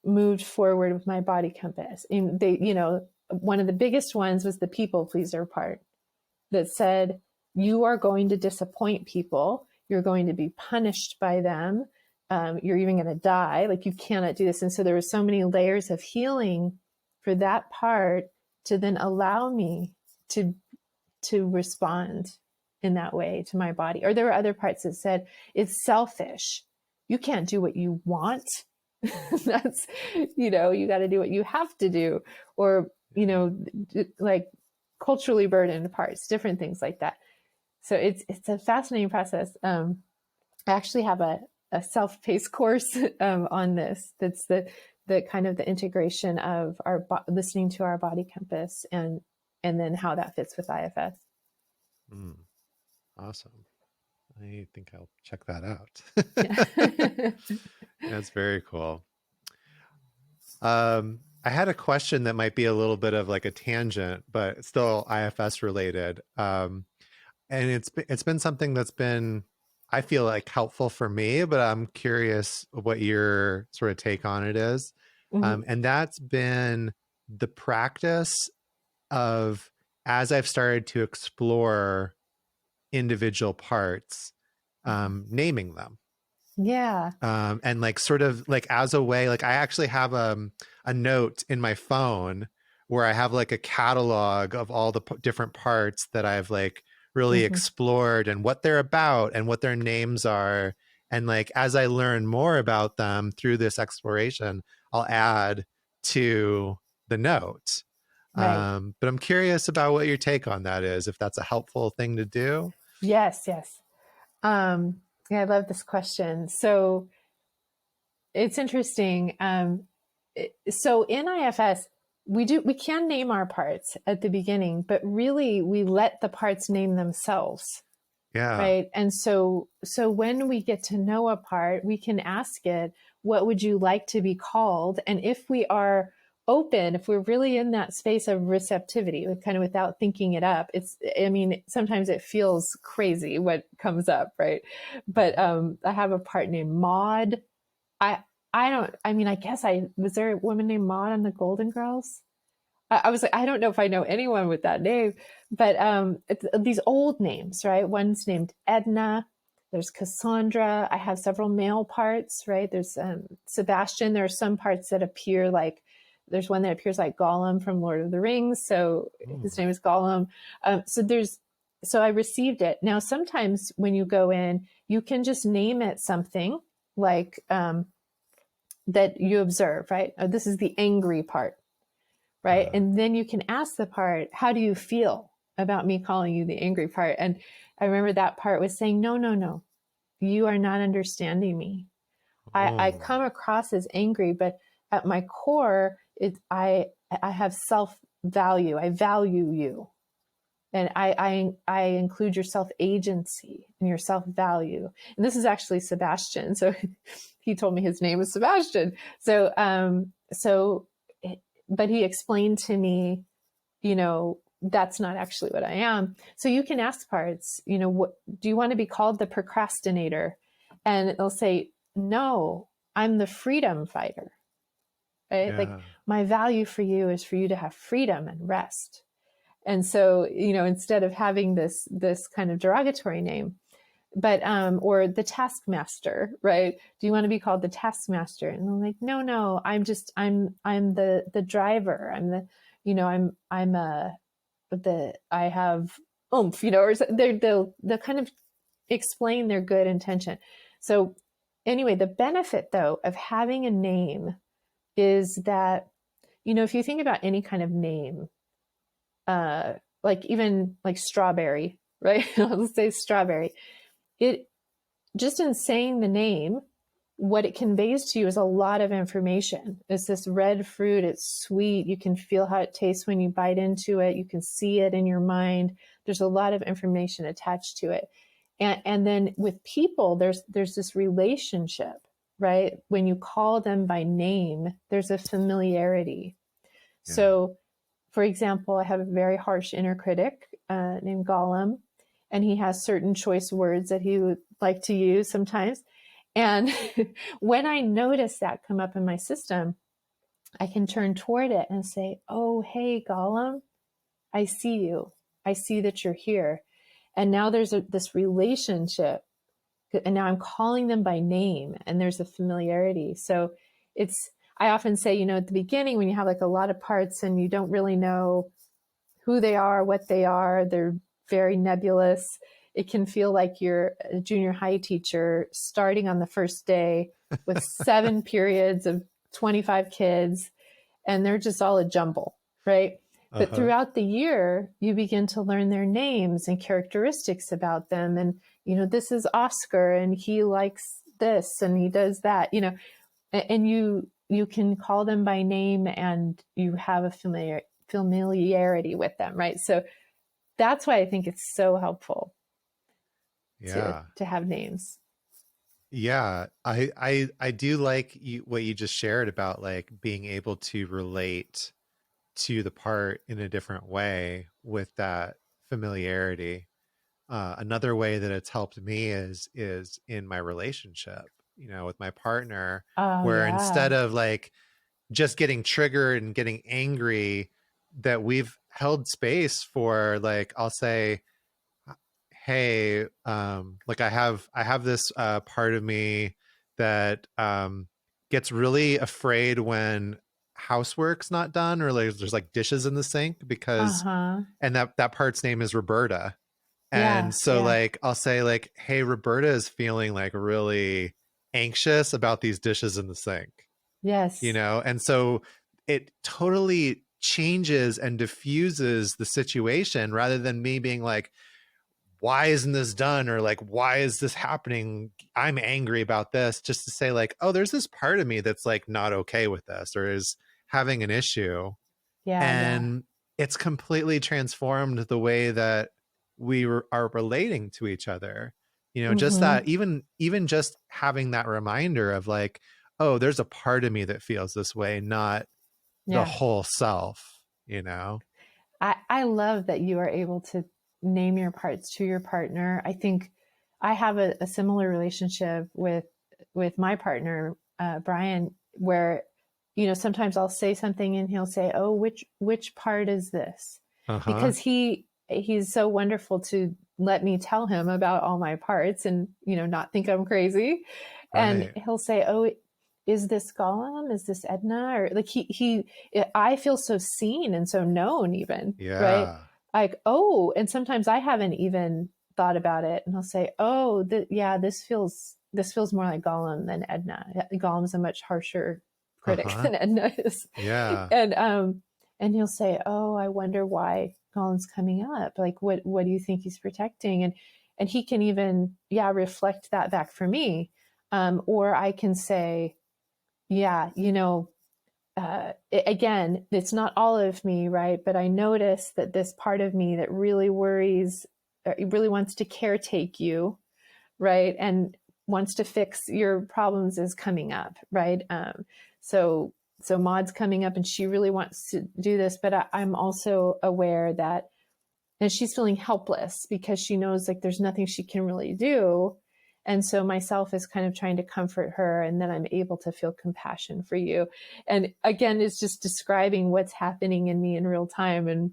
moved forward with my body compass? And one of the biggest ones was the people pleaser part that said, you are going to disappoint people. You're going to be punished by them. You're even going to die. Like, you cannot do this. And so there were so many layers of healing for that part to then allow me to respond in that way to my body. Or there were other parts that said, it's selfish. You can't do what you want. That's, you got to do what you have to do. Or, like culturally burdened parts, different things like that. So it's a fascinating process. I actually have a self-paced course on this. That's the kind of the integration of our listening to our body compass and then how that fits with IFS. Mm, awesome. I think I'll check that out. Yeah. That's very cool. I had a question that might be a little bit of like a tangent, but still IFS related. And it's been something that's been, I feel like, helpful for me, but I'm curious what your sort of take on it is. Mhm. And that's been the practice of, as I've started to explore individual parts, naming them. Yeah. And like sort of like as a way, like I actually have a note in my phone where I have like a catalog of all the different parts that I've like really Hmm. explored and what they're about and what their names are. And like as I learn more about them through this exploration, I'll add to the note. Right. But I'm curious about what your take on that is, if that's a helpful thing to do. Yes, yes. Yeah, I love this question. So it's interesting. So in IFS, we can name our parts at the beginning, but really we let the parts name themselves, Yeah. right? And so when we get to know a part, we can ask it, what would you like to be called? And if we are open, if we're really in that space of receptivity, with kind of without thinking it up, I mean, sometimes it feels crazy what comes up, right? But I have a part named Maud. I I don't. I mean, I guess I was there a woman named Maud on the Golden Girls. I was like, I don't know if I know anyone with that name, but these old names, right? One's named Edna. There's Cassandra. I have several male parts, right? There's Sebastian. There are some parts that appear like, there's one that appears like Gollum from Lord of the Rings. So his Ooh. name is Gollum. So I received it. Now, sometimes when you go in, you can just name it something like that you observe, right? Oh, this is the angry part, right? Uh, And then you can ask the part, how do you feel about me calling you the angry part? And I remember that part was saying, no, no, no, you are not understanding me. I oh. come across as angry, but at my core, I have self value. I value you. And I include your self agency and your self value. And this is actually Sebastian. So he told me his name was Sebastian. But he explained to me, that's not actually what I am. So you can ask parts, what do you want to be called? The procrastinator? And they'll say, no, I'm the freedom fighter, right? Like Yeah. my value for you is for you to have freedom and rest. And so, instead of having this kind of derogatory name, but or the taskmaster, right? Do you want to be called the taskmaster? And I'm like, no, no, I'm the driver. I'm the, I'm a the I have oomph, or they'll kind of explain their good intention. So anyway, the benefit though of having a name is that, if you think about any kind of name, uh, like even like strawberry, right? I'll say strawberry. It just in saying the name, what it conveys to you is a lot of information. It's this red fruit. It's sweet. You can feel how it tastes when you bite into it. You can see it in your mind. There's a lot of information attached to it. And then with people, there's this relationship, right? When you call them by name, there's a familiarity. Yeah. So, for example, I have a very harsh inner critic named Gollum, and he has certain choice words that he would like to use sometimes. And when I notice that come up in my system, I can turn toward it and say, oh, hey, Gollum, I see you. I see that you're here. And now there's this relationship. And now I'm calling them by name, and there's a familiarity. So I often say, at the beginning, when you have like a lot of parts and you don't really know who they are, what they are, they're very nebulous. It can feel like you're a junior high teacher starting on the first day with 7 periods of 25 kids, and they're just all a jumble, right? But Uh-huh. throughout the year, you begin to learn their names and characteristics about them. And, this is Oscar, and he likes this and he does that, and you can call them by name, and you have a familiarity with them, right? So that's why I think it's so helpful. Yeah. to have names. Yeah. I do like what you just shared about like being able to relate to the part in a different way with that familiarity. Another way that it's helped me is in my relationship, with my partner, Oh where instead yeah. of like just getting triggered and getting angry, that we've held space for, like, I'll say, hey, like I have this part of me that gets really afraid when housework's not done, or like there's like dishes in the sink, because Uh-huh. and that part's name is Roberta. And Yeah. so Yeah. like I'll say like, hey, Roberta is feeling like really anxious about these dishes in the sink, Yes. and so it totally changes and diffuses the situation, rather than me being like, why isn't this done, or like, why is this happening, I'm angry about this, just to say like, oh, there's this part of me that's like not okay with this, or is having an issue. Yeah. Yeah. And it's completely transformed the way that are relating to each other. Just Mm-hmm. that, even just having that reminder of like, oh, there's a part of me that feels this way, not the Yeah. whole self. I love that you are able to name your parts to your partner. I think I have a similar relationship with my partner, Brian, where sometimes I'll say something and he'll say, "Oh, which part is this?" Uh-huh. Because he's so wonderful to let me tell him about all my parts and not think I'm crazy. And Right. he'll say, "Oh, is this Gollum? Is this Edna?" Or like I feel so seen and so known, even, right? Yeah. Like, oh, and sometimes I haven't even thought about it, and I'll say, oh, yeah, this feels more like Gollum than Edna. Gollum's a much harsher critic Uh-huh. than Edna is, Yeah. and he'll say, oh, I wonder why Gollum's coming up. Like, what do you think he's protecting? And he can even, yeah, reflect that back for me, or I can say, yeah, again, it's not all of me, right? But I notice that this part of me that really worries, really wants to caretake you, right? And wants to fix your problems is coming up, right? So, so Maud's coming up and she really wants to do this, but I'm also aware that, and she's feeling helpless because she knows like there's nothing she can really do. And so myself is kind of trying to comfort her, and then I'm able to feel compassion for you. And again, it's just describing what's happening in me in real time, and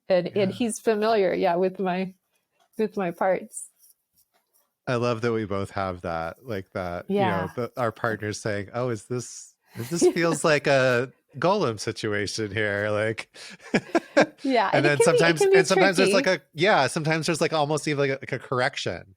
Yeah. he's familiar, yeah, with my parts. I love that we both have that, like that, Yeah. our partners saying, oh, this feels like a Golem situation here, like. Yeah, And and it then can be it sometimes can be and sometimes there's like tricky. sometimes there's like almost even like a correction,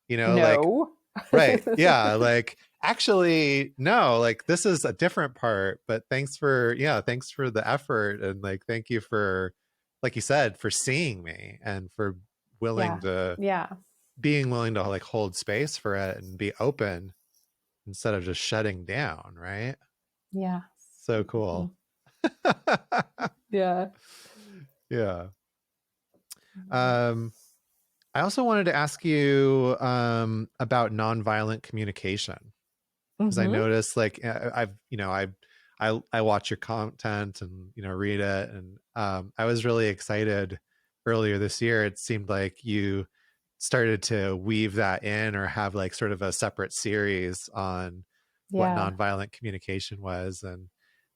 like, No. right, yeah, like, actually no, like, this is a different part, but thanks for the effort, and like, thank you for, like you said, for seeing me, and for willing Yeah. to Yeah. being willing to like hold space for it and be open, instead of just shutting down, right? Yeah. So Mhm. cool. Yeah. Yeah. um I also wanted to ask you about nonviolent communication, because I Mm-hmm. noticed, like, I've I watch your content and read it, and I was really excited earlier this year. It seemed like you started to weave that in, or have like sort of a separate series on what Yeah. nonviolent communication was, and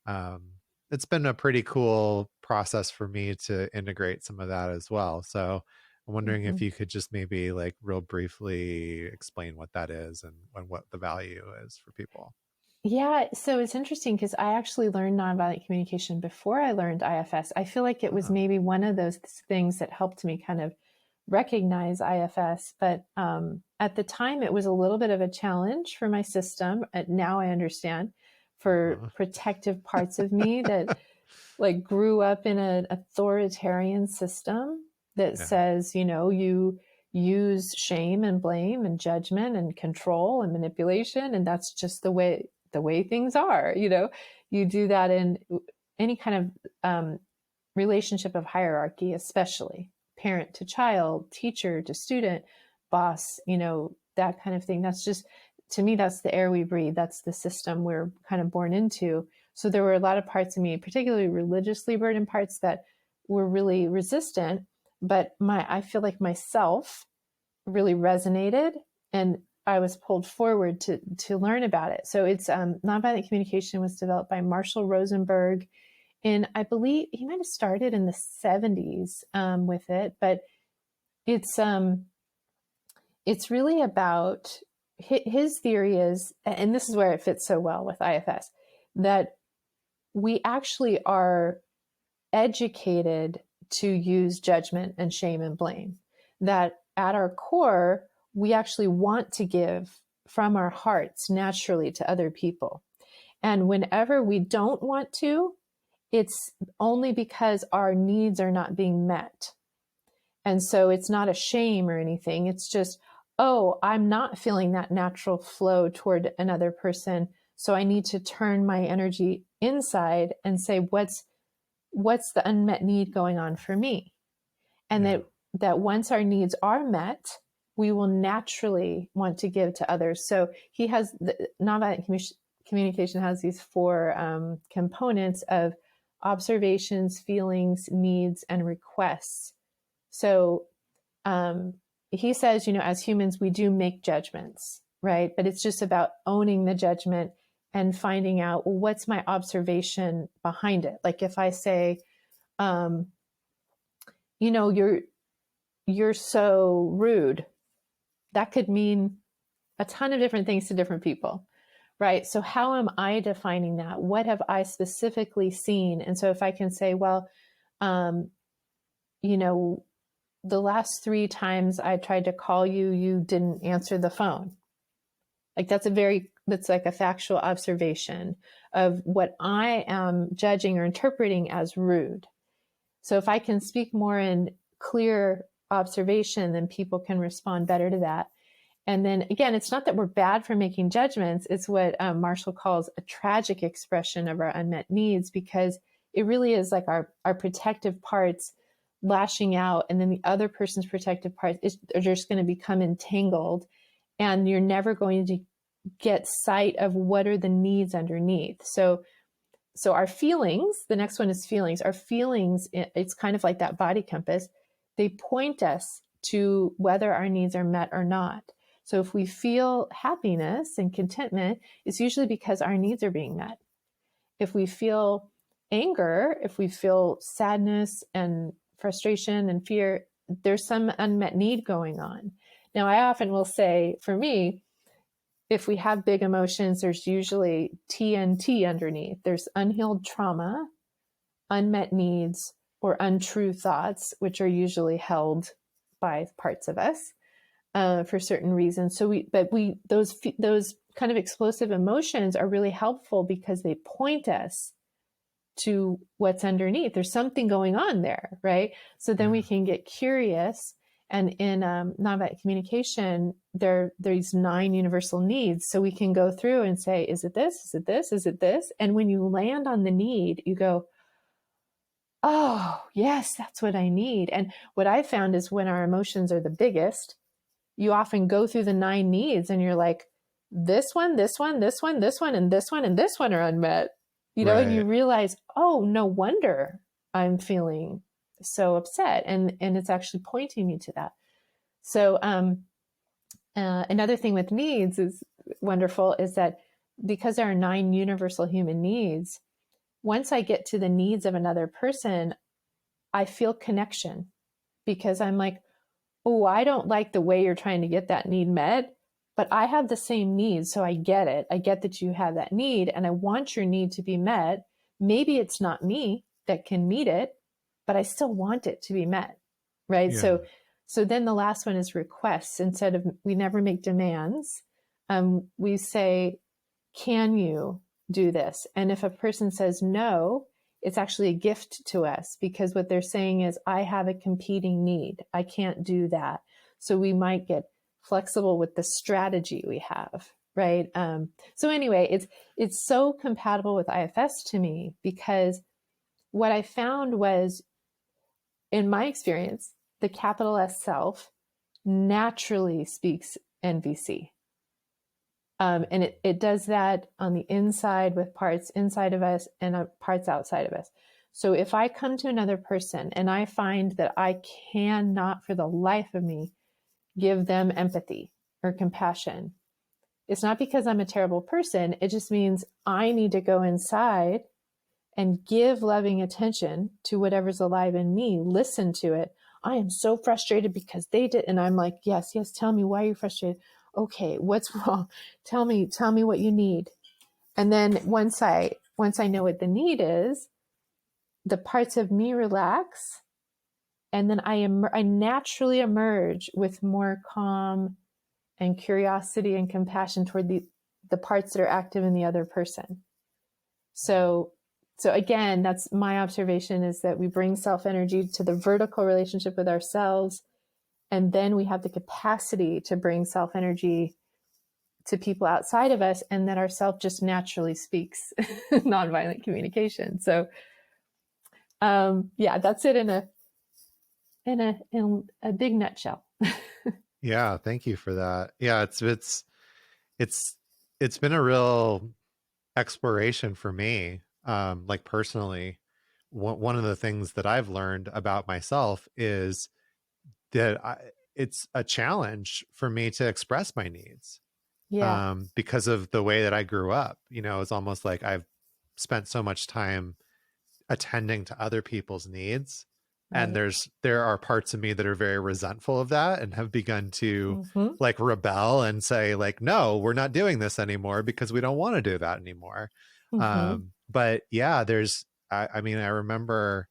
um, it's been a pretty cool process for me to integrate some of that as well. So I'm wondering Mm-hmm. if you could just maybe like real briefly explain what that is, and what the value is for people. Yeah, so it's interesting because I actually learned nonviolent communication before I learned IFS. I feel like it was Oh, maybe one of those things that helped me kind of recognize IFS, but at the time it was a little bit of a challenge for my system. Now I understand, for uh-huh. protective parts of me that like grew up in an authoritarian system that Yeah. says, you use shame and blame and judgment and control and manipulation, and that's just the way things are. You do that in any kind of relationship of hierarchy, especially parent to child, teacher to student. boss, that kind of thing. That's just, to me, that's the air we breathe. That's the system we're kind of born into. So there were a lot of parts of me, particularly religiously burdened parts, that were really resistant. But I feel like myself really resonated, and I was pulled forward to learn about it. So it's nonviolent communication was developed by Marshall Rosenberg, and I believe he might have started in the 70s with it, but it's really about, his theory is, and this is where it fits so well with IFS, that we actually are educated to use judgment and shame and blame. That at our core, we actually want to give from our hearts naturally to other people. And whenever we don't want to, it's only because our needs are not being met. And so it's not a shame or anything. It's just, oh, I'm not feeling that natural flow toward another person. So I need to turn my energy inside and say, what's the unmet need going on for me? And that once our needs are met, we will naturally want to give to others. So he has, nonviolent communication has these 4 components of observations, feelings, needs, and requests. So he says, as humans, we do make judgments, right? But it's just about owning the judgment and finding out, well, what's my observation behind it? Like if I say, you're so rude, that could mean a ton of different things to different people, right? So how am I defining that? What have I specifically seen? And so if I can say, well, the last 3 times I tried to call you, you didn't answer the phone. Like that's like a factual observation of what I am judging or interpreting as rude. So if I can speak more in clear observation, then people can respond better to that. And then again, it's not that we're bad for making judgments. It's what Marshall calls a tragic expression of our unmet needs, because it really is like our protective parts lashing out, and then the other person's protective parts are just going to become entangled, and you're never going to get sight of what are the needs underneath. So our feelings, the next one is feelings. Our feelings, it's kind of like that body compass. They point us to whether our needs are met or not. So if we feel happiness and contentment, it's usually because our needs are being met. If we feel anger, if we feel sadness and frustration and fear, there's some unmet need going on. Now, I often will say, for me, if we have big emotions, there's usually TNT underneath. There's unhealed trauma, unmet needs, or untrue thoughts, which are usually held by parts of us for certain reasons. So those kind of explosive emotions are really helpful because they point us to what's underneath. There's something going on there, right? So then we can get curious. And in nonviolent communication, there are these 9 universal needs. So we can go through and say, is it this? Is it this? Is it this? And when you land on the need, you go, oh, yes, that's what I need. And what I found is when our emotions are the biggest, you often go through the 9 needs and you're like, this one, this one, this one, this one, and this one, and this one are unmet. Right. And you realize, oh, no wonder I'm feeling so upset. And it's actually pointing me to that. So another thing with needs is wonderful is that because there are 9 universal human needs, once I get to the needs of another person, I feel connection, because I'm like, oh, I don't like the way you're trying to get that need met, but I have the same needs. So I get it. I get that you have that need, and I want your need to be met. Maybe it's not me that can meet it, but I still want it to be met. Right. Yeah. So then the last one is requests. Instead of, we never make demands. We say, can you do this? And if a person says no, it's actually a gift to us, because what they're saying is, I have a competing need. I can't do that. So we might get flexible with the strategy we have, right? So anyway, it's so compatible with IFS to me, because what I found was, in my experience, the capital S self naturally speaks NVC. And it does that on the inside with parts inside of us and parts outside of us. So if I come to another person and I find that I cannot for the life of me give them empathy or compassion, it's not because I'm a terrible person. It just means I need to go inside and give loving attention to whatever's alive in me, listen to it. I am so frustrated because they did. And I'm like, yes, yes, tell me why you're frustrated. Okay, what's wrong? Tell me what you need. And then once I know what the need is, the parts of me relax, and then I naturally emerge with more calm and curiosity and compassion toward the parts that are active in the other person. So again, that's my observation, is that we bring self energy to the vertical relationship with ourselves, and then we have the capacity to bring self energy to people outside of us, and that our self just naturally speaks nonviolent communication. So yeah, that's it in a big nutshell. Yeah, thank you for that. Yeah, it's been a real exploration for me, like personally. One of the things that I've learned about myself is that it's a challenge for me to express my needs, Yeah. because of the way that I grew up. It's almost like I've spent so much time attending to other people's needs, and Right. there are parts of me that are very resentful of that and have begun to Mm-hmm. like rebel and say like, no, we're not doing this anymore because we don't want to do that anymore. Mm-hmm. But yeah, I mean, I remember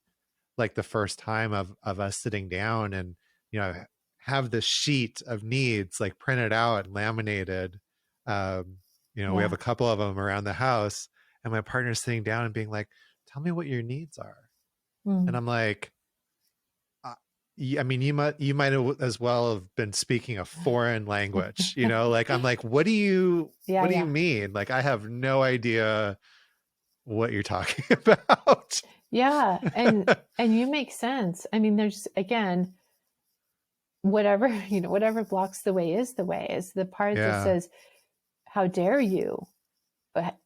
like the first time of us sitting down and have this sheet of needs like printed out and laminated. We have Yeah. a couple of them around the house, and my partner's sitting down and being like, tell me what your needs are. And Mm. I'm like, I mean, you might as well have been speaking a foreign language, like, I'm like, what do you Yeah. Yeah. mean? Like, I have no idea what you're talking about. Yeah. And you make sense. I mean, there's, again, whatever, whatever blocks the way is the part that Yeah. says, how dare you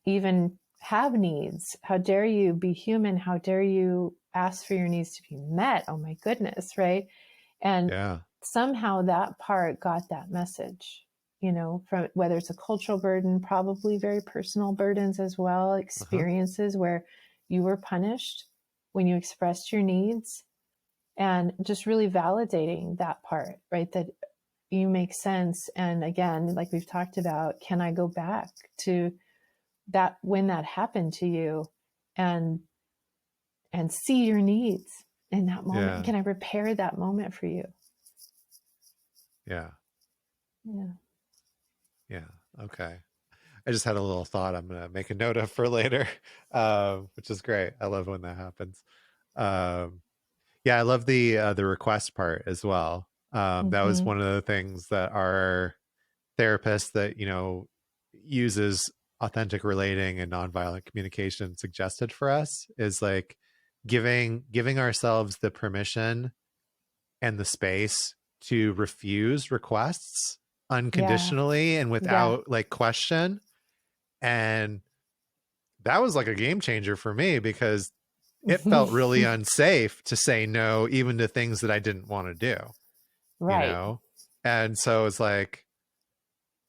even have needs? How dare you be human? How dare you ask for your needs to be met? Oh my goodness. Right. And Yeah. somehow that part got that message, from whether it's a cultural burden, probably very personal burdens as well, Uh-huh. experiences where you were punished when you expressed your needs, and just really validating that part, right? That you make sense. And again, like we've talked about, can I go back to that when that happened to you, and see your needs in that moment? Yeah. Can I repair that moment for you? Yeah. Yeah. Yeah. Okay. I just had a little thought I'm going to make a note of for later, which is great. I love when that happens. Um, yeah, I love the request part as well. That was Mm-hmm. one of the things that our therapist that, uses authentic relating and nonviolent communication suggested for us, is like giving ourselves the permission and the space to refuse requests Yeah. unconditionally and Yeah. without like question. And that was like a game changer for me, because it felt really unsafe to say no, even to things that I didn't want to do, you Right. know? And so it's like,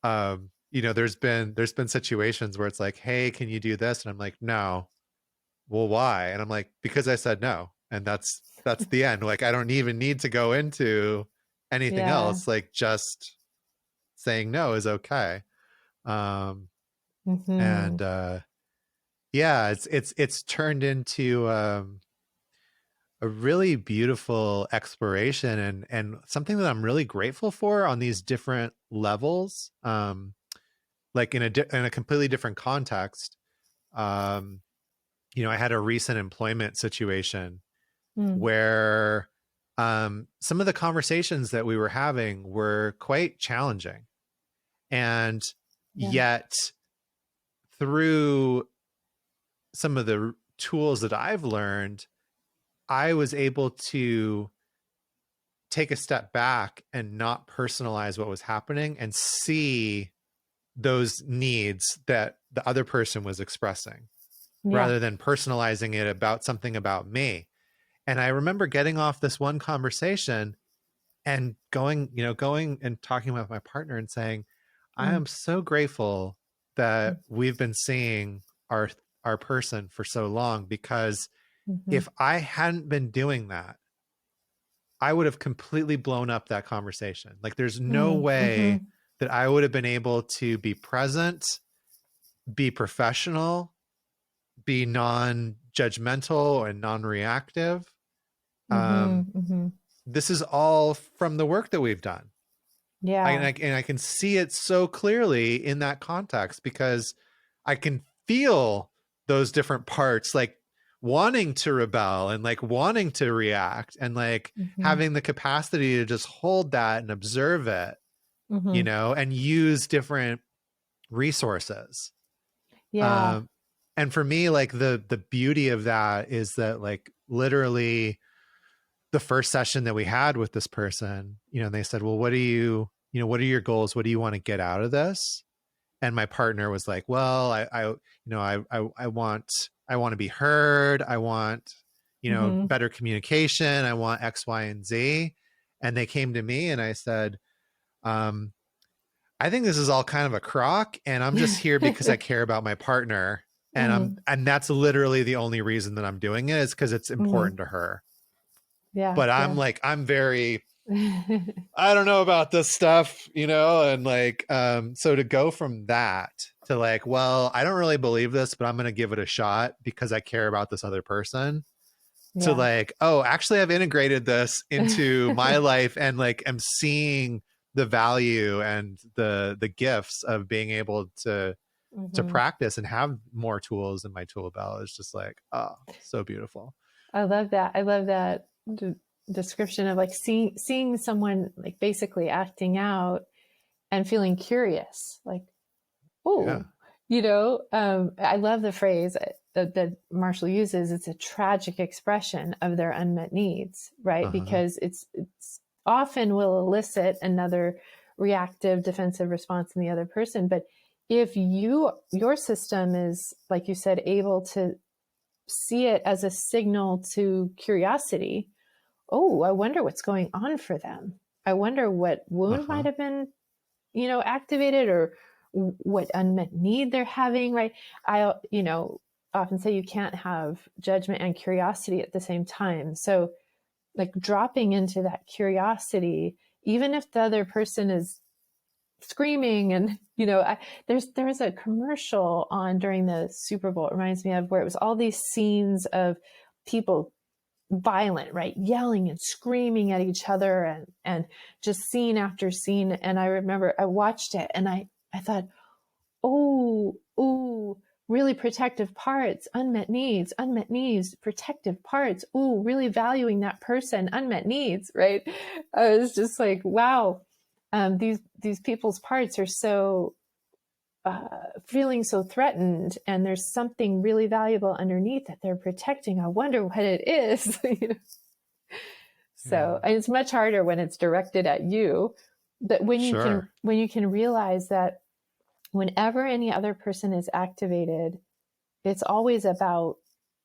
there's been situations where it's like, hey, can you do this? And I'm like, no. Well, why? And I'm like, because I said no. And that's the end. Like, I don't even need to go into anything Yeah. else. Like, just saying no is okay. Um, Mm-hmm. and yeah, it's turned into a really beautiful exploration, and something that I'm really grateful for on these different levels. Like in a completely different context. Um, I had a recent employment situation Mm. where some of the conversations that we were having were quite challenging, and Yeah. yet through some of the tools that I've learned, I was able to take a step back and not personalize what was happening and see those needs that the other person was expressing Yeah. rather than personalizing it about something about me. And I remember getting off this one conversation and going and talking with my partner and saying, I Mm-hmm. am so grateful that we've been seeing our person for so long, because Mm-hmm. if I hadn't been doing that, I would have completely blown up that conversation. Like there's no Mm-hmm. way that I would have been able to be present, be professional, be non-judgmental and non-reactive. Mm-hmm. Um, Mm-hmm. this is all from the work that we've done. Yeah. And I can see it so clearly in that context, because I can feel those different parts, like wanting to rebel and like wanting to react and like Mm-hmm. having the capacity to just hold that and observe it, Mm-hmm. and use different resources. Yeah. Um, and for me, like the beauty of that is that like literally the first session that we had with this person, they said, well, what are your goals? What do you want to get out of this? And my partner was like, well, I want to be heard. I want, Mm-hmm. better communication. I want X, Y, and Z. And they came to me and I said, I think this is all kind of a crock, and I'm just here because I care about my partner. Mm-hmm. And that's literally the only reason that I'm doing it, is because it's Mm-hmm. important to her. Yeah. But I'm Yeah. like, I'm very, I don't know about this stuff, and like, so to go from that to like, well, I don't really believe this, but I'm going to give it a shot because I care about this other person, to Yeah. like, oh, actually I've integrated this into my life and like I'm seeing the value and the gifts of being able to Mm-hmm. practice and have more tools in my tool belt. Is just like, oh, so beautiful. I love that. I love that description of like seeing someone like basically acting out and feeling curious, like, Yeah. oh, I love the phrase that Marshall uses. It's a tragic expression of their unmet needs, right? Uh-huh. Because it's often will elicit another reactive defensive response in the other person. But if your system is, like you said, able to see it as a signal to curiosity, oh, I wonder what's going on for them. I wonder what wound might Uh-huh. have been, activated, or what unmet need they're having, right? I, often say you can't have judgment and curiosity at the same time. So, like dropping into that curiosity, even if the other person is screaming, and there's a commercial on during the Super Bowl, it reminds me of, where it was all these scenes of people violent, right, yelling and screaming at each other, and just scene after scene. And I remember I watched it and I thought, oh, really protective parts, unmet needs, protective parts, really valuing that person, unmet needs, right? I was just like, wow, these people's parts are so feeling so threatened, and there's something really valuable underneath that they're protecting. I wonder what it is. Yeah. So, and it's much harder when it's directed at you. But Sure. when you can realize that whenever any other person is activated, it's always about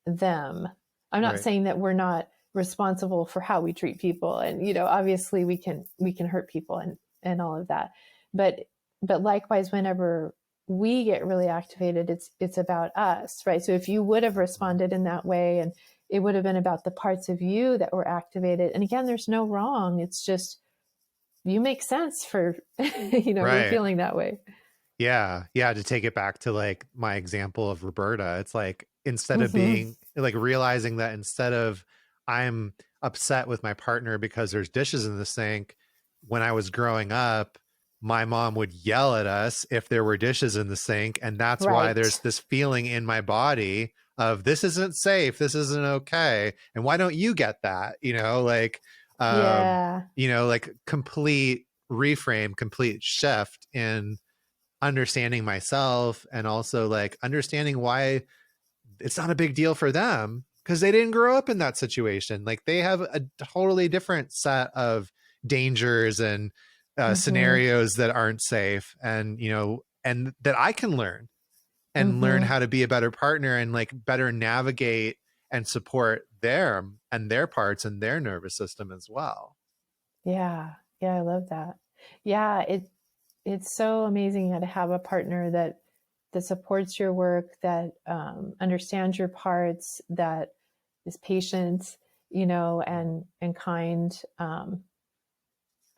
them. I'm not Right. saying that we're not responsible for how we treat people, and obviously we can hurt people and all of that. But likewise, whenever we get really activated, it's about us, right? So if you would have responded in that way, and it would have been about the parts of you that were activated. And again, there's no wrong. It's just you make sense for for Right. feeling that way. Yeah. Yeah. To take it back to like my example of Roberta, it's like, instead of Mm-hmm. being like realizing that instead of I'm upset with my partner because there's dishes in the sink, when I was growing up, my mom would yell at us if there were dishes in the sink. And that's why there's Right. this feeling in my body of this isn't safe. This isn't okay. And why don't you get that? Yeah. Like complete reframe, complete shift in understanding myself, and also like understanding why it's not a big deal for them, because they didn't grow up in that situation. Like they have a totally different set of dangers and Mm-hmm. scenarios that aren't safe, and and that I can learn Mm-hmm. how to be a better partner and like better navigate and support them and their parts and their nervous system as well. Yeah. Yeah. I love that. Yeah. It's so amazing to have a partner that supports your work, that understands your parts, that is patient, and kind.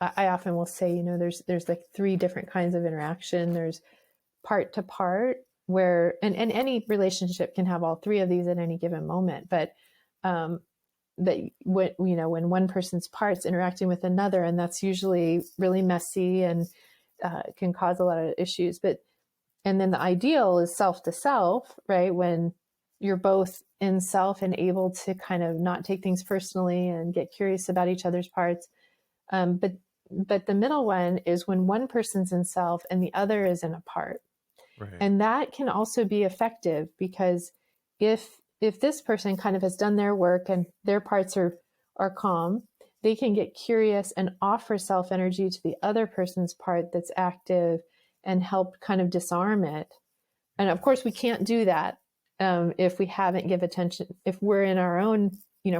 I often will say, there's like three different kinds of interaction. There's part to part, where and any relationship can have all three of these at any given moment, but um, that when one person's parts interacting with another, and that's usually really messy and can cause a lot of issues. And then the ideal is self to self, right? When you're both in self and able to kind of not take things personally and get curious about each other's parts. But the middle one is when one person's in self and the other is in a part. Right. And that can also be effective, because if this person kind of has done their work and their parts are calm, they can get curious and offer self energy to the other person's part that's active and help kind of disarm it. And of course, we can't do that if we haven't give attention. If we're in our own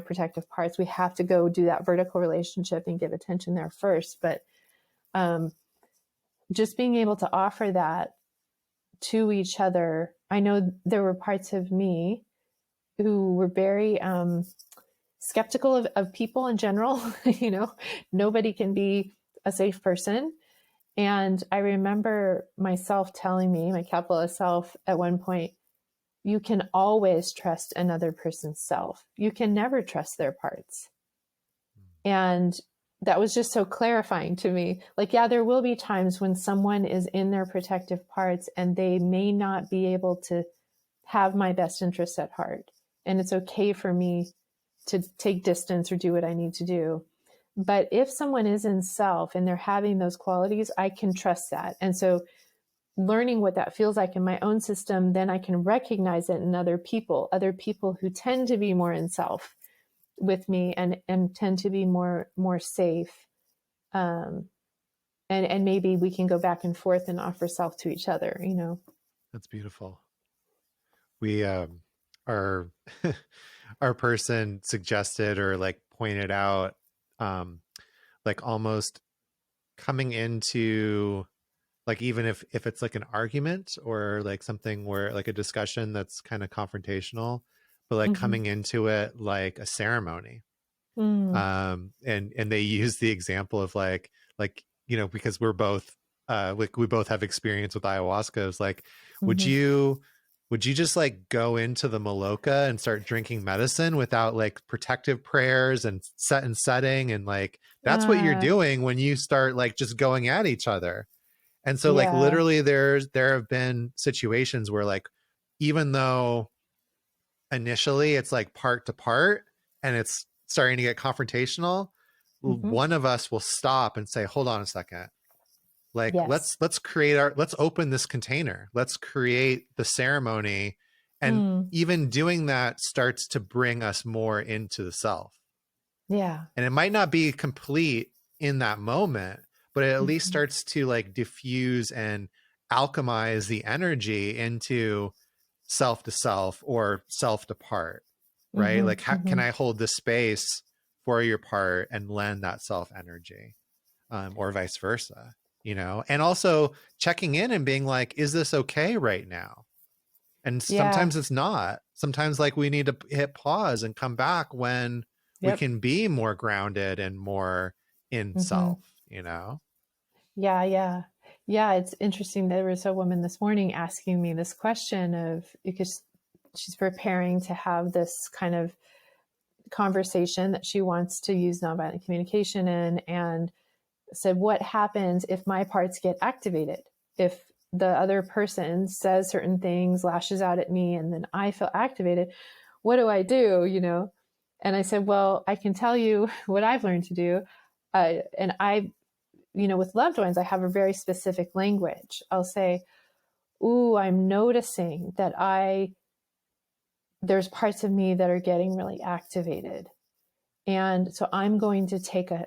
protective parts, we have to go do that vertical relationship and give attention there first. But um, just being able to offer that to each other. I know there were parts of me who were very skeptical of people in general. Nobody can be a safe person. And I remember myself telling me, my capital S self, at one point, you can always trust another person's self. You can never trust their parts. And that was just so clarifying to me. Like, yeah, there will be times when someone is in their protective parts and they may not be able to have my best interests at heart. And it's okay for me to take distance or do what I need to do. But if someone is in self and they're having those qualities, I can trust that. And so learning what that feels like in my own system, then I can recognize it in other people who tend to be more in self with me and tend to be more safe. Um, and maybe we can go back and forth and offer self to each other, That's beautiful. We our our person suggested or like pointed out like almost coming into, like, even if it's like an argument or like something where like a discussion that's kind of confrontational, but like Mm-hmm. coming into it like a ceremony. Mm. And they use the example of like because we're both like we both have experience with ayahuasca. It's like, would Mm-hmm. you would you just like go into the maloka and start drinking medicine without like protective prayers and setting, and like that's what you're Uh, doing when you start like just going at each other. And so like yeah. literally there have been situations where like, even though initially it's like part to part and it's starting to get confrontational, Mm-hmm. one of us will stop and say, hold on a second, like Yes. let's open this container, let's create the ceremony. And Mm. even doing that starts to bring us more into the self. Yeah. And it might not be complete in that moment, but it at least Mm-hmm. starts to like diffuse and alchemize the energy into self to self or self to part, right? Mm-hmm. Like, how can Mm-hmm. I hold the space for your part and lend that self energy, or vice versa, and also checking in and being like, is this okay right now? And Yeah. sometimes it's not. Sometimes like we need to hit pause and come back when we Yep. can be more grounded and more in Mm-hmm. self. Yeah. Yeah. Yeah. It's interesting. There was a woman this morning asking me this question of, because she's preparing to have this kind of conversation that she wants to use nonviolent communication in, and said, what happens if my parts get activated? If the other person says certain things, lashes out at me, and then I feel activated, what do I do? And I said, well, I can tell you what I've learned to do. And with loved ones, I have a very specific language. I'll say, ooh, I'm noticing that there's parts of me that are getting really activated. And so I'm going to take a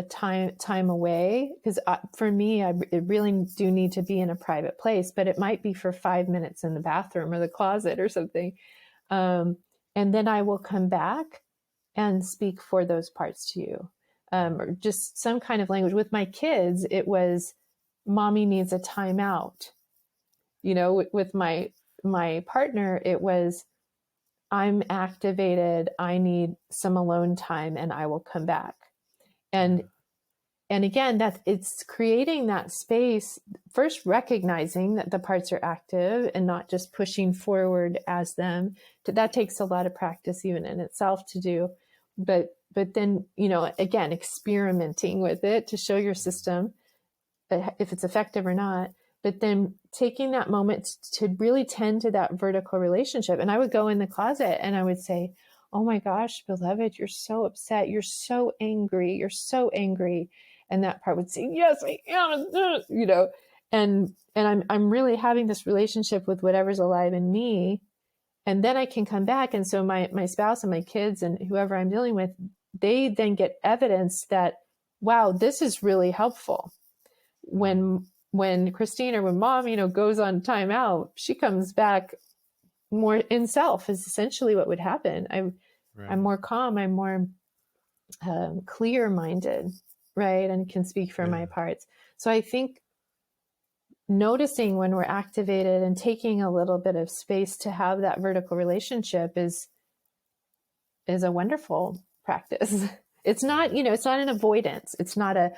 time away, because for me, I really do need to be in a private place, but it might be for 5 minutes in the bathroom or the closet or something. And then I will come back and speak for those parts to you. Or just some kind of language. With my kids, it was, mommy needs a timeout. With my partner, it was, I'm activated, I need some alone time, and I will come back. And again, that it's creating that space, first recognizing that the parts are active and not just pushing forward as them. That takes a lot of practice even in itself to do. But then, again, experimenting with it to show your system if it's effective or not. But then taking that moment to really tend to that vertical relationship. And I would go in the closet and I would say, oh my gosh, beloved, you're so upset. You're so angry. You're so angry. And that part would say, yes, I am, and I'm really having this relationship with whatever's alive in me. And then I can come back. And so my spouse and my kids and whoever I'm dealing with, they then get evidence that, wow, this is really helpful. When Christine or when mom, goes on timeout, she comes back more in self is essentially what would happen. I'm more calm. I'm more clear-minded, right? And can speak for my parts. So I think noticing when we're activated and taking a little bit of space to have that vertical relationship is a wonderful practice. It's not, it's not an avoidance. It's not a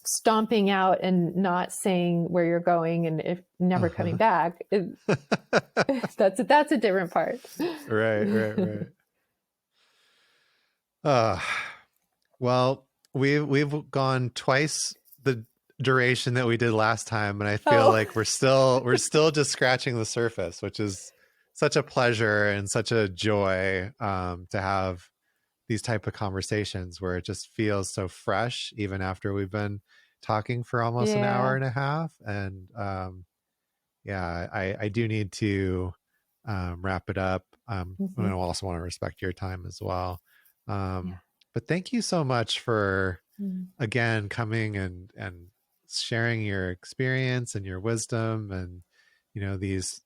stomping out and not saying where you're going and if never coming back. That's a different part. Right. Well, we've gone twice the duration that we did last time, and I feel like we're still just scratching the surface, which is such a pleasure and such a joy to have these type of conversations where it just feels so fresh, even after we've been talking for almost an hour and a half. And I do need to wrap it up. And I also want to respect your time as well. But thank you so much for again coming and sharing your experience and your wisdom and these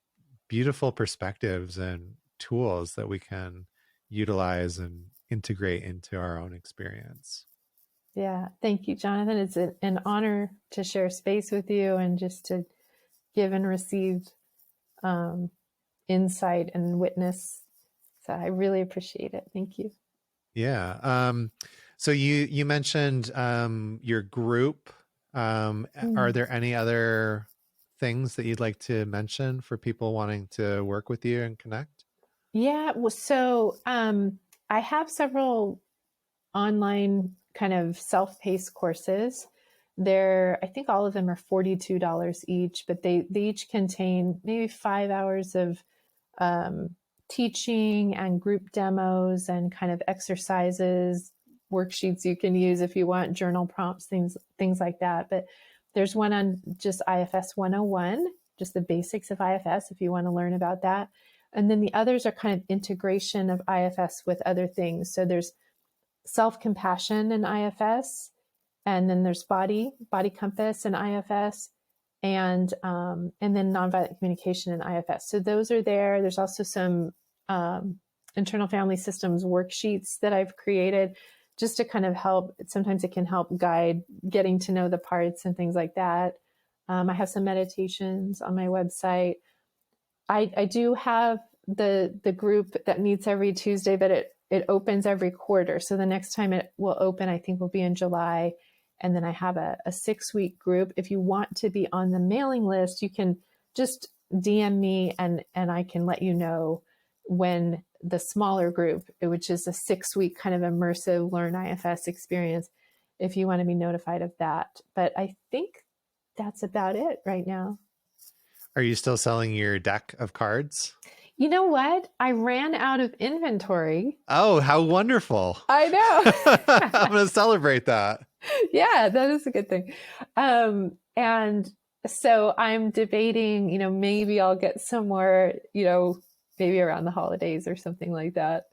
beautiful perspectives and tools that we can utilize and integrate into our own experience. Yeah. Thank you, Jonathan. It's an honor to share space with you and just to give and receive insight and witness. So I really appreciate it. Thank you. Yeah. So you mentioned your group. Are there any other things that you'd like to mention for people wanting to work with you and connect? Yeah. Well, so I have several online kind of self-paced courses. I think all of them are $42 each, but they each contain maybe 5 hours of teaching and group demos and kind of exercises, worksheets you can use if you want, journal prompts, things like that. But there's one on just IFS 101, just the basics of IFS if you want to learn about that. And then the others are kind of integration of IFS with other things. So there's self-compassion in IFS, and then there's body compass in IFS, and then nonviolent communication in IFS. So those are there. There's also some internal family systems worksheets that I've created just to kind of help. Sometimes it can help guide getting to know the parts and things like that. I have some meditations on my website. I do have the group that meets every Tuesday, but it opens every quarter. So the next time it will open, I think will be in July. And then I have a 6-week group. If you want to be on the mailing list, you can just DM me and I can let you know when the smaller group, which is a 6-week kind of immersive Learn IFS experience, if you want to be notified of that. But I think that's about it right now. Are you still selling your deck of cards? You know what? I ran out of inventory. Oh, how wonderful. I know. I'm going to celebrate that. Yeah, that is a good thing. And so I'm debating, maybe I'll get some more, maybe around the holidays or something like that.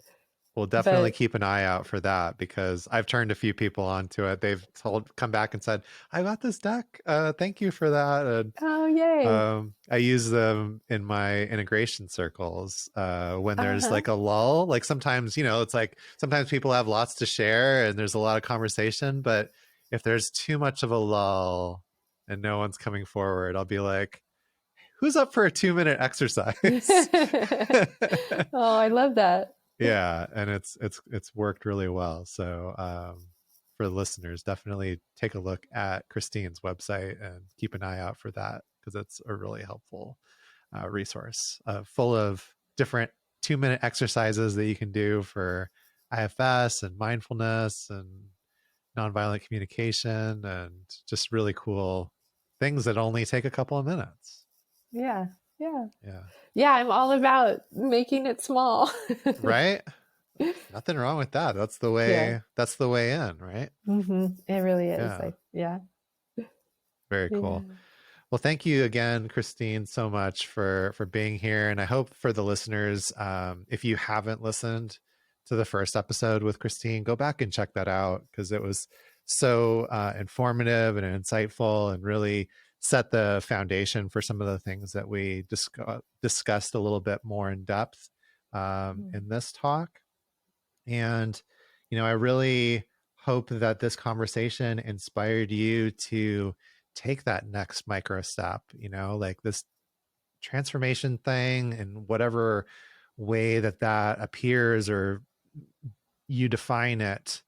We'll definitely But keep an eye out for that, because I've turned a few people onto it. They've come back and said, I got this deck. Thank you for that. And oh, yay. I use them in my integration circles when there's Uh-huh. like a lull. Like sometimes, it's like sometimes people have lots to share and there's a lot of conversation, but if there's too much of a lull and no one's coming forward, I'll be like, who's up for a 2-minute exercise? Oh, I love that. Yeah, and it's worked really well. So for the listeners, definitely take a look at Christine's website and keep an eye out for that, because it's a really helpful resource full of different 2-minute exercises that you can do for IFS and mindfulness and nonviolent communication, and just really cool things that only take a couple of minutes. Yeah. Yeah. Yeah. Yeah, I'm all about making it small. Right? Nothing wrong with that. That's the Yeah. way, that's the way in, right? It really is. Yeah. Yeah. Very Yeah. cool. Well, thank you again, Christine, so much for being here. And I hope for the listeners, if you haven't listened to the first episode with Christine, go back and check that out, because it was so informative and insightful, and really set the foundation for some of the things that we discussed a little bit more in depth in this talk. And, I really hope that this conversation inspired you to take that next micro step, like this transformation thing, in whatever way that appears or you define it.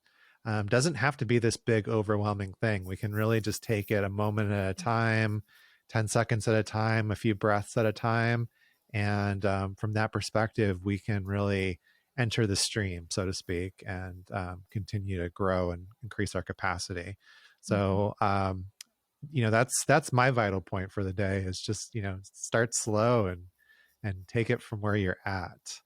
Doesn't have to be this big, overwhelming thing. We can really just take it a moment at a time, 10 seconds at a time, a few breaths at a time. And from that perspective, we can really enter the stream, so to speak, and continue to grow and increase our capacity. So, that's my vital point for the day, is just, start slow and take it from where you're at.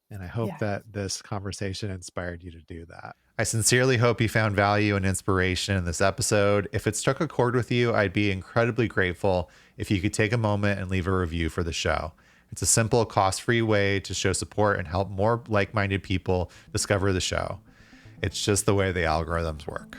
And I hope that this conversation inspired you to do that. I sincerely hope you found value and inspiration in this episode. If it struck a chord with you, I'd be incredibly grateful if you could take a moment and leave a review for the show. It's a simple, cost-free way to show support and help more like-minded people discover the show. It's just the way the algorithms work.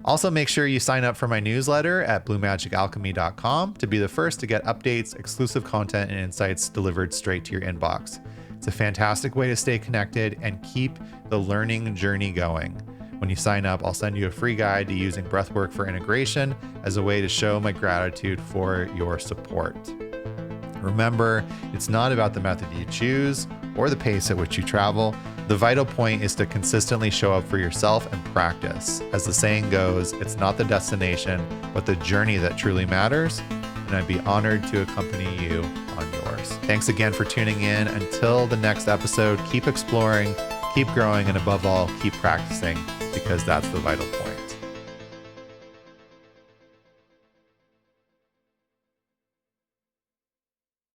Also, make sure you sign up for my newsletter at bluemagicalchemy.com to be the first to get updates, exclusive content, and insights delivered straight to your inbox. It's a fantastic way to stay connected and keep the learning journey going. When you sign up, I'll send you a free guide to using breathwork for integration as a way to show my gratitude for your support. Remember, it's not about the method you choose or the pace at which you travel. The vital point is to consistently show up for yourself and practice. As the saying goes, it's not the destination, but the journey that truly matters. And I'd be honored to accompany you on yours. Thanks again for tuning in. Until the next episode, keep exploring, keep growing, and above all, keep practicing, because that's the vital point.